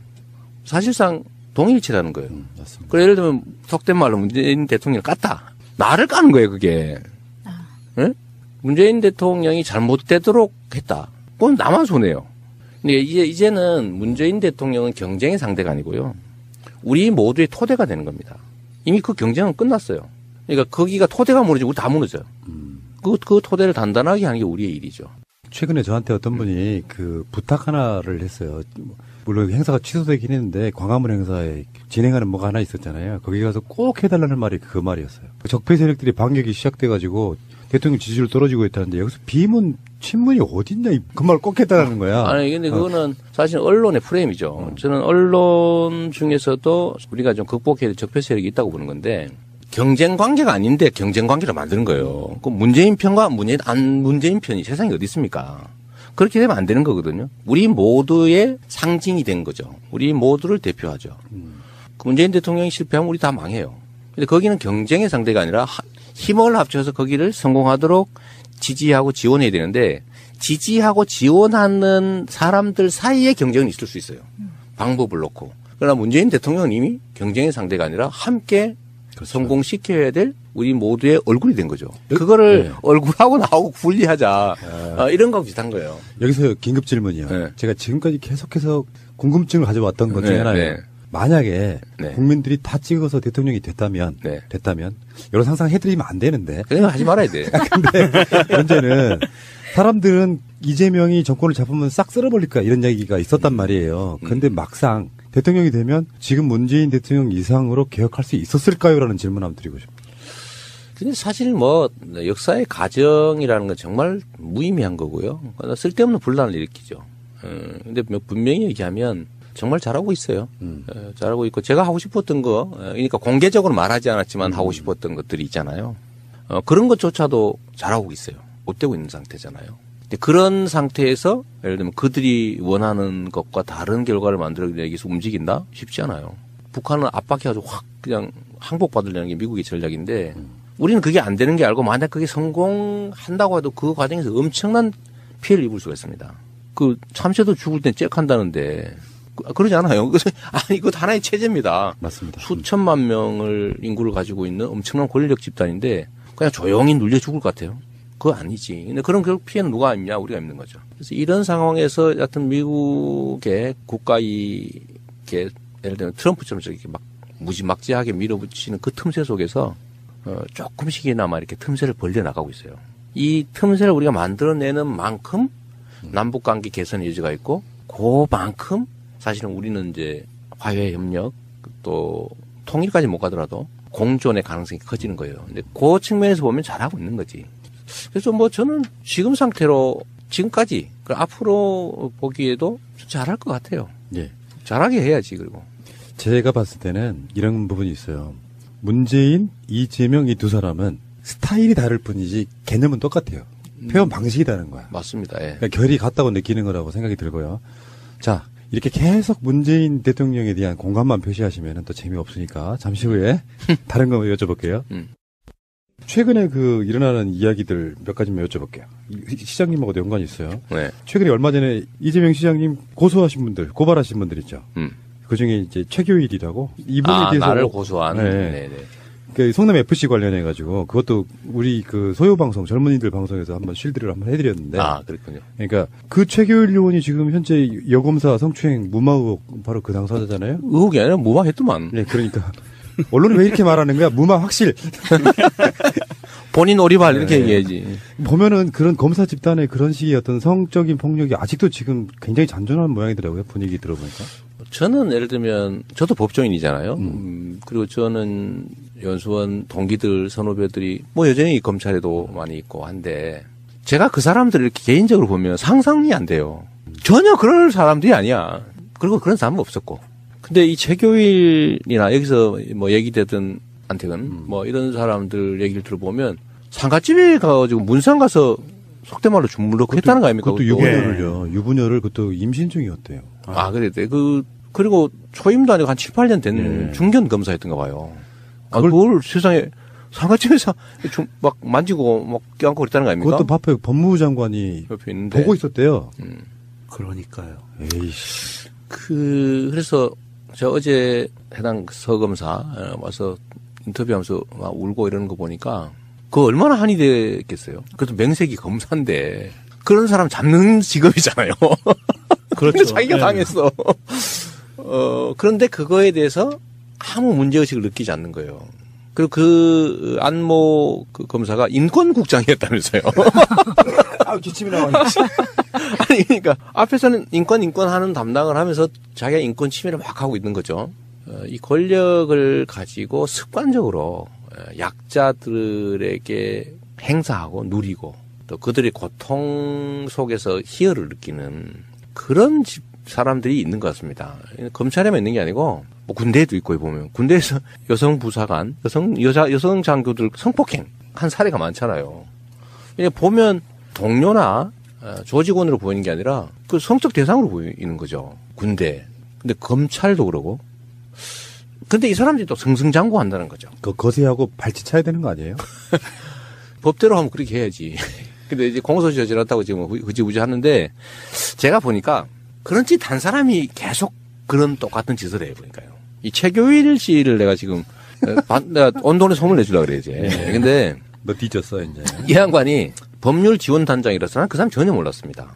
사실상 동일치라는 거예요. 맞습니다. 그래 예를 들면 속된 말로 문재인 대통령을 깠다. 나를 까는 거예요, 그게. 네? 문재인 대통령이 잘못되도록 했다. 그건 나만 손해요. 근데 이제는 문재인 대통령은 경쟁의 상대가 아니고요. 우리 모두의 토대가 되는 겁니다. 이미 그 경쟁은 끝났어요. 그러니까 거기가 토대가 무너지고 우리 다 무너져요. 그 토대를 단단하게 하는 게 우리의 일이죠. 최근에 저한테 어떤 분이 그 부탁 하나를 했어요. 물론 행사가 취소되긴 했는데 광화문 행사에 진행하는 뭐가 하나 있었잖아요. 거기 가서 꼭 해달라는 말이 그 말이었어요. 적폐 세력들이 반격이 시작돼가지고 대통령 지지율 떨어지고 있다는데 여기서 비문, 친문이 어딨냐 그 말 꼭 해달라는 거야. 아니 근데 그거는 사실 언론의 프레임이죠. 저는 언론 중에서도 우리가 좀 극복해야 될 적폐 세력이 있다고 보는 건데 경쟁 관계가 아닌데 경쟁 관계를 만드는 거예요. 그 문재인 편과 문재인 편이 세상에 어디 있습니까? 그렇게 되면 안 되는 거거든요. 우리 모두의 상징이 된 거죠. 우리 모두를 대표하죠. 그 문재인 대통령이 실패하면 우리 다 망해요. 근데 거기는 경쟁의 상대가 아니라 힘을 합쳐서 거기를 성공하도록 지지하고 지원해야 되는데 지지하고 지원하는 사람들 사이에 경쟁은 있을 수 있어요. 방법을 놓고. 그러나 문재인 대통령은 이미 경쟁의 상대가 아니라 함께 그렇죠. 성공시켜야 될 우리 모두의 얼굴이 된 거죠. 그거를 네. 얼굴하고 나하고 분리하자. 이런 거하고 비슷한 거예요. 여기서 긴급 질문이요. 네. 제가 지금까지 계속해서 궁금증을 가져왔던 것 중에 네, 하나예요. 네. 만약에 네. 국민들이 다 찍어서 대통령이 됐다면 이런 상상 해드리면 안 되는데. 그냥 하지 말아야 돼. 근데 문제는 사람들은 이재명이 정권을 잡으면 싹 쓸어버릴까 이런 얘기가 있었단 말이에요. 근데 막상 대통령이 되면 지금 문재인 대통령 이상으로 개혁할 수 있었을까요? 라는 질문 한번 드리고 싶어요. 근데 사실 뭐 역사의 가정이라는 건 정말 무의미한 거고요. 쓸데없는 분란을 일으키죠. 근데 분명히 얘기하면 정말 잘하고 있어요. 잘하고 있고 제가 하고 싶었던 거 그러니까 공개적으로 말하지 않았지만 하고 싶었던 것들이 있잖아요. 그런 것조차도 잘하고 있어요. 못되고 있는 상태잖아요. 근데 그런 상태에서 예를 들면 그들이 원하는 것과 다른 결과를 만들어내기 위해서 움직인다? 쉽지 않아요. 북한은 압박해가지고 확 그냥 항복받으려는 게 미국의 전략인데 우리는 그게 안 되는 게 알고 만약 그게 성공한다고 해도 그 과정에서 엄청난 피해를 입을 수가 있습니다. 그 참새도 죽을 땐 잭한다는데 그러지 않아요. 아니, 이것 하나의 체제입니다. 맞습니다. 수천만 명을 인구를 가지고 있는 엄청난 권력 집단인데 그냥 조용히 눌려 죽을 것 같아요. 그거 아니지. 근데 그런 결국 피해는 누가 입냐? 우리가 입는 거죠. 그래서 이런 상황에서 여하튼 미국의 국가의 예를 들면 트럼프처럼 저렇게 막 무지막지하게 밀어붙이는 그 틈새 속에서 조금씩이나마 이렇게 틈새를 벌려나가고 있어요. 이 틈새를 우리가 만들어내는 만큼 남북관계 개선의 여지가 있고 그만큼 사실은 우리는 이제 화해 협력 또 통일까지 못 가더라도 공존의 가능성이 커지는 거예요. 근데 그 측면에서 보면 잘하고 있는 거지. 그래서 뭐 저는 지금 상태로 지금까지 앞으로 보기에도 잘할 것 같아요. 예. 잘하게 해야지. 그리고 제가 봤을 때는 이런 부분이 있어요. 문재인, 이재명 이 두 사람은 스타일이 다를 뿐이지 개념은 똑같아요. 표현 방식이 다른 거야. 맞습니다. 예. 그러니까 결이 같다고 느끼는 거라고 생각이 들고요. 자, 이렇게 계속 문재인 대통령에 대한 공감만 표시하시면 또 재미없으니까 잠시 후에 다른 거 여쭤볼게요. 최근에 그 일어나는 이야기들 몇 가지만 여쭤볼게요. 시장님하고도 연관이 있어요. 네. 최근에 얼마 전에 이재명 시장님 고소하신 분들, 고발하신 분들 있죠. 그 중에 이제 최교일이라고 이분에 대해서 나를 고소한. 네. 네네. 그 성남 FC 관련해가지고 그것도 우리 그 소요 방송 젊은이들 방송에서 한번 실드를 한번 해드렸는데. 그렇군요. 그러니까 그 최교일 의원이 지금 현재 여검사 성추행 무마 의혹 바로 그 당사자잖아요. 의혹이 아니라 무마했더만. 네, 그러니까 언론이 왜 이렇게 말하는 거야? 무마 확실. 본인 오리발 이렇게 얘기해야지. 보면은 그런 검사 집단의 그런 식의 어떤 성적인 폭력이 아직도 지금 굉장히 잔존한 모양이더라고요. 분위기 들어보니까. 저는 예를 들면 저도 법조인이잖아요. 그리고 저는 연수원 동기들 선후배들이 뭐 여전히 검찰에도 많이 있고 한데 제가 그 사람들을 이렇게 개인적으로 보면 상상이 안 돼요. 전혀 그럴 사람들이 아니야. 그리고 그런 사람은 없었고. 근데 이 최교일이나 여기서 뭐 얘기되던 안택은 뭐 이런 사람들 얘기를 들어보면 상가집에 가가지고 문상 가서 속된 말로 주물럭 했다는 거 아닙니까? 그것도 유부녀를요. 유부녀를 그것도 임신 중이었대요. 아, 그랬대. 그리고 초임도 아니고 한 7, 8년 된 중견 검사였던가 봐요. 아, 그걸 세상에 상가집에서 막 만지고 막 껴안고 그랬다는 거 아닙니까? 그것도 앞에 법무부 장관이 옆에 있는데. 보고 있었대요. 그러니까요. 에이씨. 그래서 저 어제 해당 서검사 와서 인터뷰하면서 막 울고 이러는 거 보니까 그거 얼마나 한이 됐겠어요. 그래도 명색이 검사인데 그런 사람 잡는 직업이잖아요. 그런데 자기가 당했어. 그런데 그거에 대해서 아무 문제의식을 느끼지 않는 거예요. 그리고 그 안모 그 검사가 인권국장이었다면서요. 아, 기침이 나와요. 아니, 그러니까 앞에서는 인권 하는 담당을 하면서 자기가 인권 침해를 막 하고 있는 거죠. 이 권력을 가지고 습관적으로 약자들에게 행사하고 누리고 또 그들의 고통 속에서 희열을 느끼는 그런 사람들이 있는 것 같습니다. 검찰에만 있는 게 아니고 뭐 군대에도 있고 보면 군대에서 여성 부사관, 여성 장교들 성폭행 한 사례가 많잖아요. 보면 동료나 조직원으로 보이는 게 아니라 그 성적 대상으로 보이는 거죠. 군대. 근데 검찰도 그러고. 근데 이 사람들이 또 승승장구한다는 거죠. 그 거세하고 발치 차야 되는 거 아니에요? 법대로 하면 그렇게 해야지. 근데 이제 공소시 저질렀다고 지금 흐지부지 하는데 제가 보니까 그런 짓 한 사람이 계속 그런 똑같은 짓을 해요. 보니까요. 이 최교일 씨를 내가 지금 내가 언론에 소문을 내주려고 그래, 이제. 근데 너 뒤졌어, 이제. 이 양반이 법률 지원 단장이라서 난 그 사람 전혀 몰랐습니다.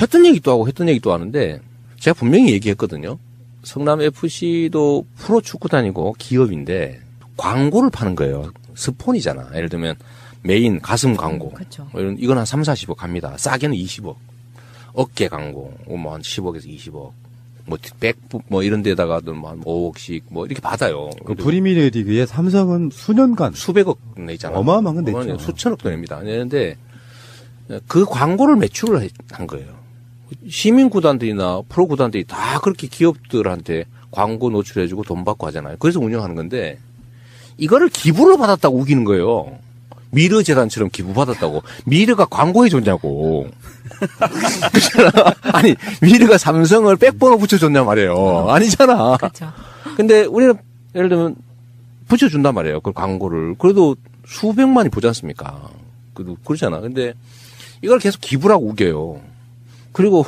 했던 얘기 또 하고 했던 얘기 또 하는데 제가 분명히 얘기했거든요. 성남 FC도 프로 축구단이고 기업인데 광고를 파는 거예요. 스폰이잖아. 예를 들면 메인 가슴 광고. 그렇죠. 이건 한 3, 40억 갑니다. 싸게는 20억. 어깨 광고 뭐 한 10억에서 20억. 뭐 백북 뭐 이런 데다가도 뭐 한 5억씩 뭐 이렇게 받아요. 그 프리미어 리그에 삼성은 수년간 수백억 내잖아. 어마어마한 건 냈죠. 수천억 돈입니다. 내는데 그 광고를 매출을 한 거예요. 시민 구단들이나 프로 구단들이 다 그렇게 기업들한테 광고 노출해주고 돈 받고 하잖아요. 그래서 운영하는 건데 이거를 기부를 받았다고 우기는 거예요. 미르 재단처럼 기부받았다고. 미르가 광고해 줬냐고. 아니 미르가 삼성을 백번호 붙여줬냐 말이에요. 아니잖아. 그렇죠. 근데 우리는 예를 들면 붙여준단 말이에요. 그 광고를. 그래도 수백만이 보지 않습니까? 그래도 그렇잖아. 근데 이걸 계속 기부라고 우겨요. 그리고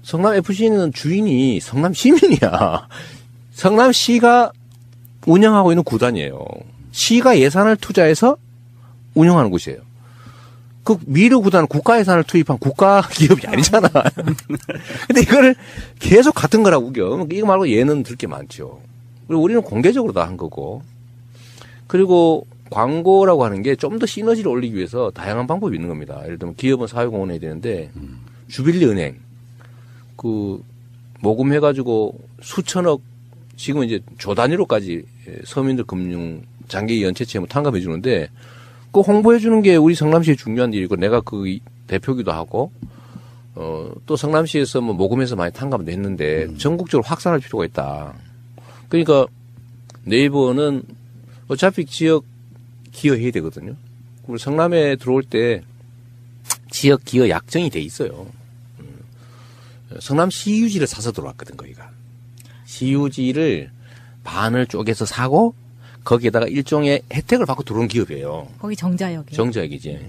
성남 FC는 주인이 성남 시민이야. 성남시가 운영하고 있는 구단이에요. 시가 예산을 투자해서 운영하는 곳이에요. 그 미르 구단은 국가 예산을 투입한 국가 기업이 아니잖아. 근데 이거를 계속 같은 거라고 우겨. 이거 말고 얘는 들 게 많죠. 그리고 우리는 공개적으로 다 한 거고. 그리고 광고라고 하는 게 좀 더 시너지를 올리기 위해서 다양한 방법이 있는 겁니다. 예를 들면 기업은 사회공헌 해야 되는데 주빌리 은행 그 모금해가지고 수천억 지금 이제 조 단위로까지 서민들 금융 장기 연체 채무 탕감해 주는데 그 홍보해 주는 게 우리 성남시의 중요한 일이고 내가 그 대표기도 하고 또 성남시에서 뭐 모금해서 많이 탕감도 했는데 전국적으로 확산할 필요가 있다. 그러니까 네이버는 어차피 지역 기여해야 되거든요. 그리고 성남에 들어올 때 지역 기여 약정이 돼 있어요. 성남 시유지를 사서 들어왔거든, 거기가. 시유지를 반을 쪼개서 사고 거기에다가 일종의 혜택을 받고 들어온 기업이에요. 거기 정자역이. 정자역이지.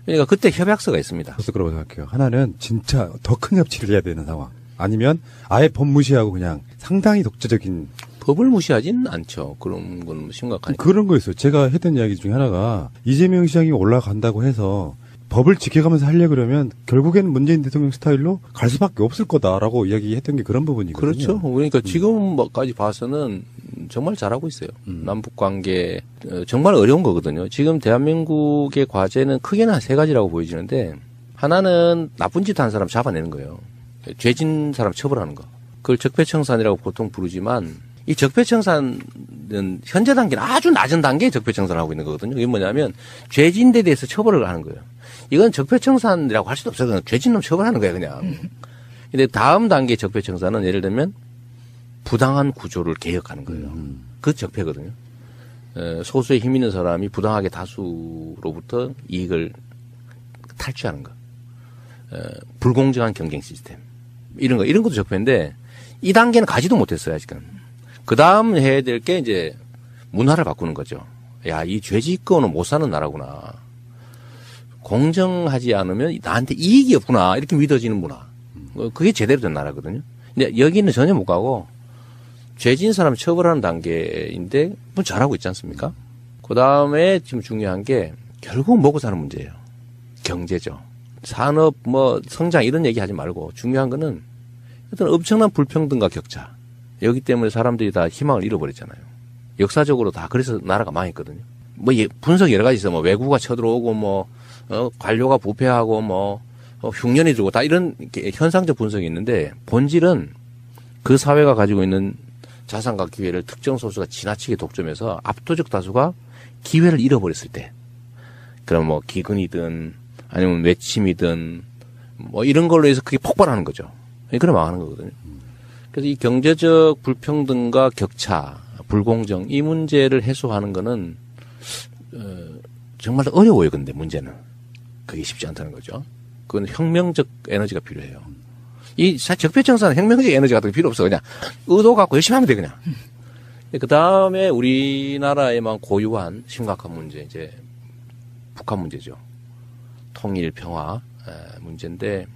그러니까 그때 협약서가 있습니다. 그래서 그러고 생각해요. 하나는 진짜 더 큰 협치를 해야 되는 상황. 아니면 아예 법 무시하고 그냥 상당히 독재적인. 법을 무시하진 않죠. 그런 건 심각하니까. 그런 거 있어요. 제가 했던 이야기 중에 하나가 이재명 시장이 올라간다고 해서 법을 지켜가면서 하려고 그러면 결국에는 문재인 대통령 스타일로 갈 수밖에 없을 거다라고 이야기했던 게 그런 부분이거든요. 그렇죠. 그러니까 지금까지 봐서는 정말 잘하고 있어요. 남북 관계 정말 어려운 거거든요. 지금 대한민국의 과제는 크게는 한 세 가지라고 보여지는데 하나는 나쁜 짓 한 사람 잡아내는 거예요. 죄진 사람 처벌하는 거. 그걸 적폐청산이라고 보통 부르지만 이 적폐청산은 현재 단계는 아주 낮은 단계의 적폐청산을 하고 있는 거거든요. 이게 뭐냐면 죄진 데 대해서 처벌을 하는 거예요. 이건 적폐청산이라고 할 수도 없어요. 그냥 죄진 놈 처벌하는 거예요, 그냥. 근데 다음 단계의 적폐청산은 예를 들면 부당한 구조를 개혁하는 거예요. 그 적폐거든요. 소수의 힘 있는 사람이 부당하게 다수로부터 이익을 탈취하는 거. 불공정한 경쟁 시스템. 이런 것도 적폐인데 이 단계는 가지도 못했어요, 아직은. 그 다음 해야 될 게 이제 문화를 바꾸는 거죠. 야, 이 죄짓고는 못 사는 나라구나. 공정하지 않으면 나한테 이익이 없구나. 이렇게 믿어지는 문화. 그게 제대로 된 나라거든요. 근데 여기는 전혀 못 가고 죄진 사람 처벌하는 단계인데 뭐 잘하고 있지 않습니까? 그 다음에 지금 중요한 게 결국 먹고 사는 문제예요. 경제죠. 산업 뭐 성장 이런 얘기 하지 말고 중요한 거는 어떤 엄청난 불평등과 격차. 여기 때문에 사람들이 다 희망을 잃어버렸잖아요. 역사적으로 다 그래서 나라가 망했거든요. 뭐 분석 여러 가지 있어. 뭐 외국가 쳐들어오고 뭐 관료가 부패하고 뭐 흉년이 들고 다 이런 현상적 분석이 있는데 본질은 그 사회가 가지고 있는 자산과 기회를 특정 소수가 지나치게 독점해서 압도적 다수가 기회를 잃어버렸을 때 그럼 뭐 기근이든 아니면 외침이든 뭐 이런 걸로 해서 그게 폭발하는 거죠. 그래 망하는 거거든요. 그래서 이 경제적 불평등과 격차, 불공정 이 문제를 해소하는 거는 정말 어려워요. 근데 문제는 그게 쉽지 않다는 거죠. 그건 혁명적 에너지가 필요해요. 이 적폐청산은 혁명적 에너지 같은 게 필요 없어. 그냥 의도 갖고 열심히 하면 돼 그냥. 그 다음에 우리나라에만 고유한 심각한 문제 이제 북한 문제죠. 통일 평화 문제인데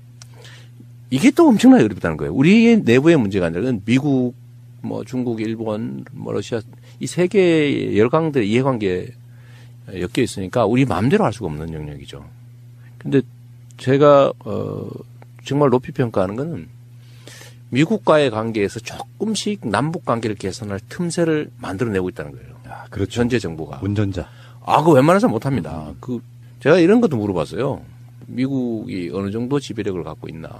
이게 또 엄청나게 어렵다는 거예요. 우리의 내부의 문제가 아니라 미국, 뭐 중국, 일본, 뭐 러시아 이 세계 열강들의 이해관계에 엮여 있으니까 우리 마음대로 할 수가 없는 영역이죠. 근데 제가 정말 높이 평가하는 거는 미국과의 관계에서 조금씩 남북 관계를 개선할 틈새를 만들어내고 있다는 거예요. 아, 그렇죠. 현재 정부가. 운전자. 그거 웬만해서 못합니다. 제가 이런 것도 물어봤어요. 미국이 어느 정도 지배력을 갖고 있나.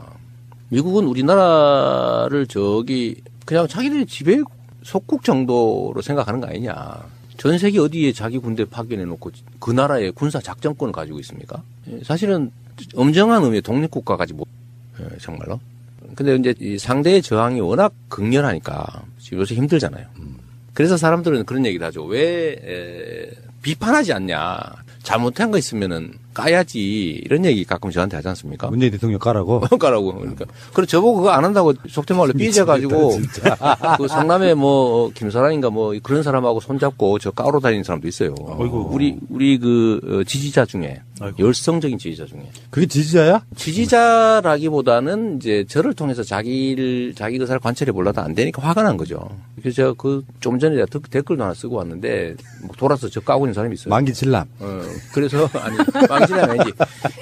미국은 우리나라를 그냥 자기들의 지배 속국 정도로 생각하는 거 아니냐. 전 세계 어디에 자기 군대 파견해 놓고 그 나라의 군사 작전권을 가지고 있습니까? 사실은 엄정한 의미의 독립국가까지 정말로. 근데 이제 이 상대의 저항이 워낙 극렬하니까 지금 요새 힘들잖아요. 그래서 사람들은 그런 얘기를 하죠. 왜 비판하지 않냐. 잘못한 거 있으면은 까야지. 이런 얘기 가끔 저한테 하지 않습니까? 문재인 대통령 까라고? 까라고. 그러니까. 그래, 저보고 그거 안 한다고 속된 말로 삐져가지고. 그 성남에 뭐, 김사랑인가 뭐, 그런 사람하고 손잡고 저 까로 다니는 사람도 있어요. 어이구. 우리 지지자 중에. 아이고. 열성적인 지지자 중에. 그게 지지자야? 지지자라기보다는 이제 저를 통해서 자기 의사를 관찰해 보려다 안 되니까 화가 난 거죠. 그래서 제가 좀 전에 댓글도 하나 쓰고 왔는데, 뭐 돌아서 저 까고 있는 사람이 있어요. 만기칠남. 그래서, 망신이 아니지.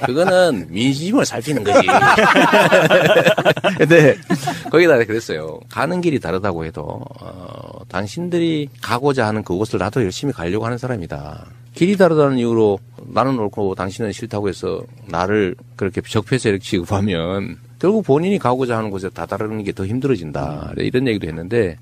그거는 민심을 살피는 거지. 근데, 거기다 그랬어요. 가는 길이 다르다고 해도, 당신들이 가고자 하는 그곳을 나도 열심히 가려고 하는 사람이다. 길이 다르다는 이유로 나는 옳고 당신은 싫다고 해서 나를 그렇게 적폐 세력 취급하면 결국 본인이 가고자 하는 곳에 다다르는 게 더 힘들어진다. 이런 얘기도 했는데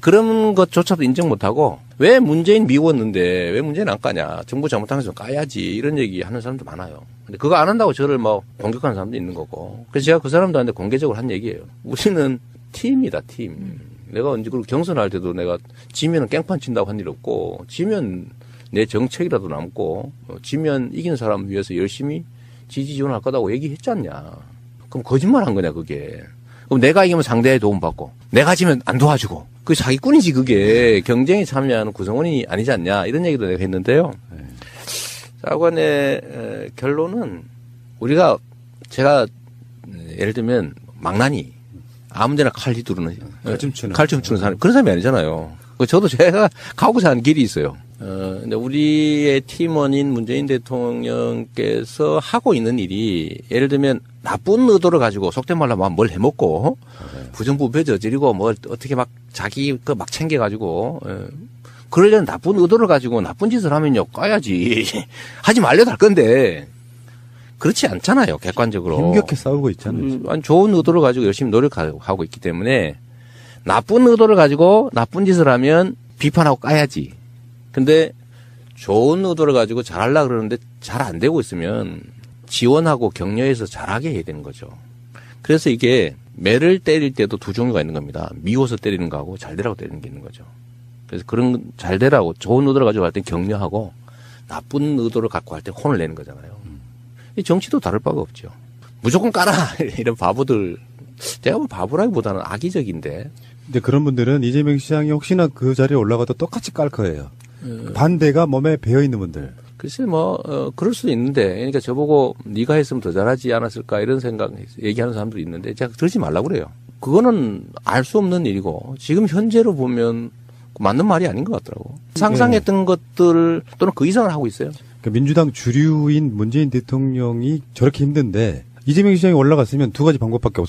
그런 것조차도 인정 못하고 왜 문재인 미웠는데 왜 문재인 안 까냐. 정부 잘못한 것은 까야지. 이런 얘기 하는 사람도 많아요. 근데 그거 안 한다고 저를 뭐 공격하는 사람도 있는 거고. 그래서 제가 그 사람들한테 공개적으로 한 얘기예요. 우리는 팀이다, 팀. 내가 언제 그리고 경선할 때도 내가 지면은 깽판 친다고 한 일 없고 지면 내 정책이라도 남고 지면 이긴 사람 위해서 열심히 지지 지원할 거다고 얘기했지 않냐. 그럼 거짓말 한 거냐 그게. 그럼 내가 이기면 상대의 도움받고 내가 지면 안 도와주고 그게 사기꾼이지 그게. 경쟁에 참여하는 구성원이 아니지 않냐 이런 얘기도 내가 했는데요. 자관의 결론은 제가 예를 들면 망나니 아무데나 칼 휘두르는 칼춤 추는 사람 그런 사람이 아니잖아요. 저도 제가 가고자 하는 길이 있어요. 근데 우리의 팀원인 문재인 대통령께서 하고 있는 일이 예를 들면 나쁜 의도를 가지고 속된 말로 막 뭘 해먹고 부정부패 저지르고 뭘 어떻게 막 자기 그 막 챙겨가지고 그러려는 나쁜 의도를 가지고 나쁜 짓을 하면요 까야지 하지 말려도 할 건데 그렇지 않잖아요 객관적으로. 힘겹게 싸우고 있잖아요. 아니, 좋은 의도를 가지고 열심히 노력하고 있기 때문에 나쁜 의도를 가지고 나쁜 짓을 하면 비판하고 까야지. 근데 좋은 의도를 가지고 잘하려고 그러는데 잘 안 되고 있으면 지원하고 격려해서 잘하게 해야 되는 거죠. 그래서 이게 매를 때릴 때도 두 종류가 있는 겁니다. 미워서 때리는 거하고 잘 되라고 때리는 게 있는 거죠. 그래서 그런 잘 되라고 좋은 의도를 가지고 할 때 격려하고 나쁜 의도를 갖고 할 때 혼을 내는 거잖아요. 이 정치도 다를 바가 없죠. 무조건 까라 이런 바보들 제가 보면 바보라기보다는 악의적인데. 근데 그런 분들은 이재명 시장이 혹시나 그 자리에 올라가도 똑같이 깔 거예요. 반대가 몸에 배어 있는 분들. 글쎄 그럴 수도 있는데 그러니까 저보고 네가 했으면 더 잘하지 않았을까 이런 생각 얘기하는 사람들이 있는데 제가 그러지 말라고 그래요. 그거는 알 수 없는 일이고 지금 현재로 보면 맞는 말이 아닌 것 같더라고. 상상했던 것들 또는 그 이상을 하고 있어요. 그러니까 민주당 주류인 문재인 대통령이 저렇게 힘든데 이재명 시장이 올라갔으면 두 가지 방법밖에 없어요.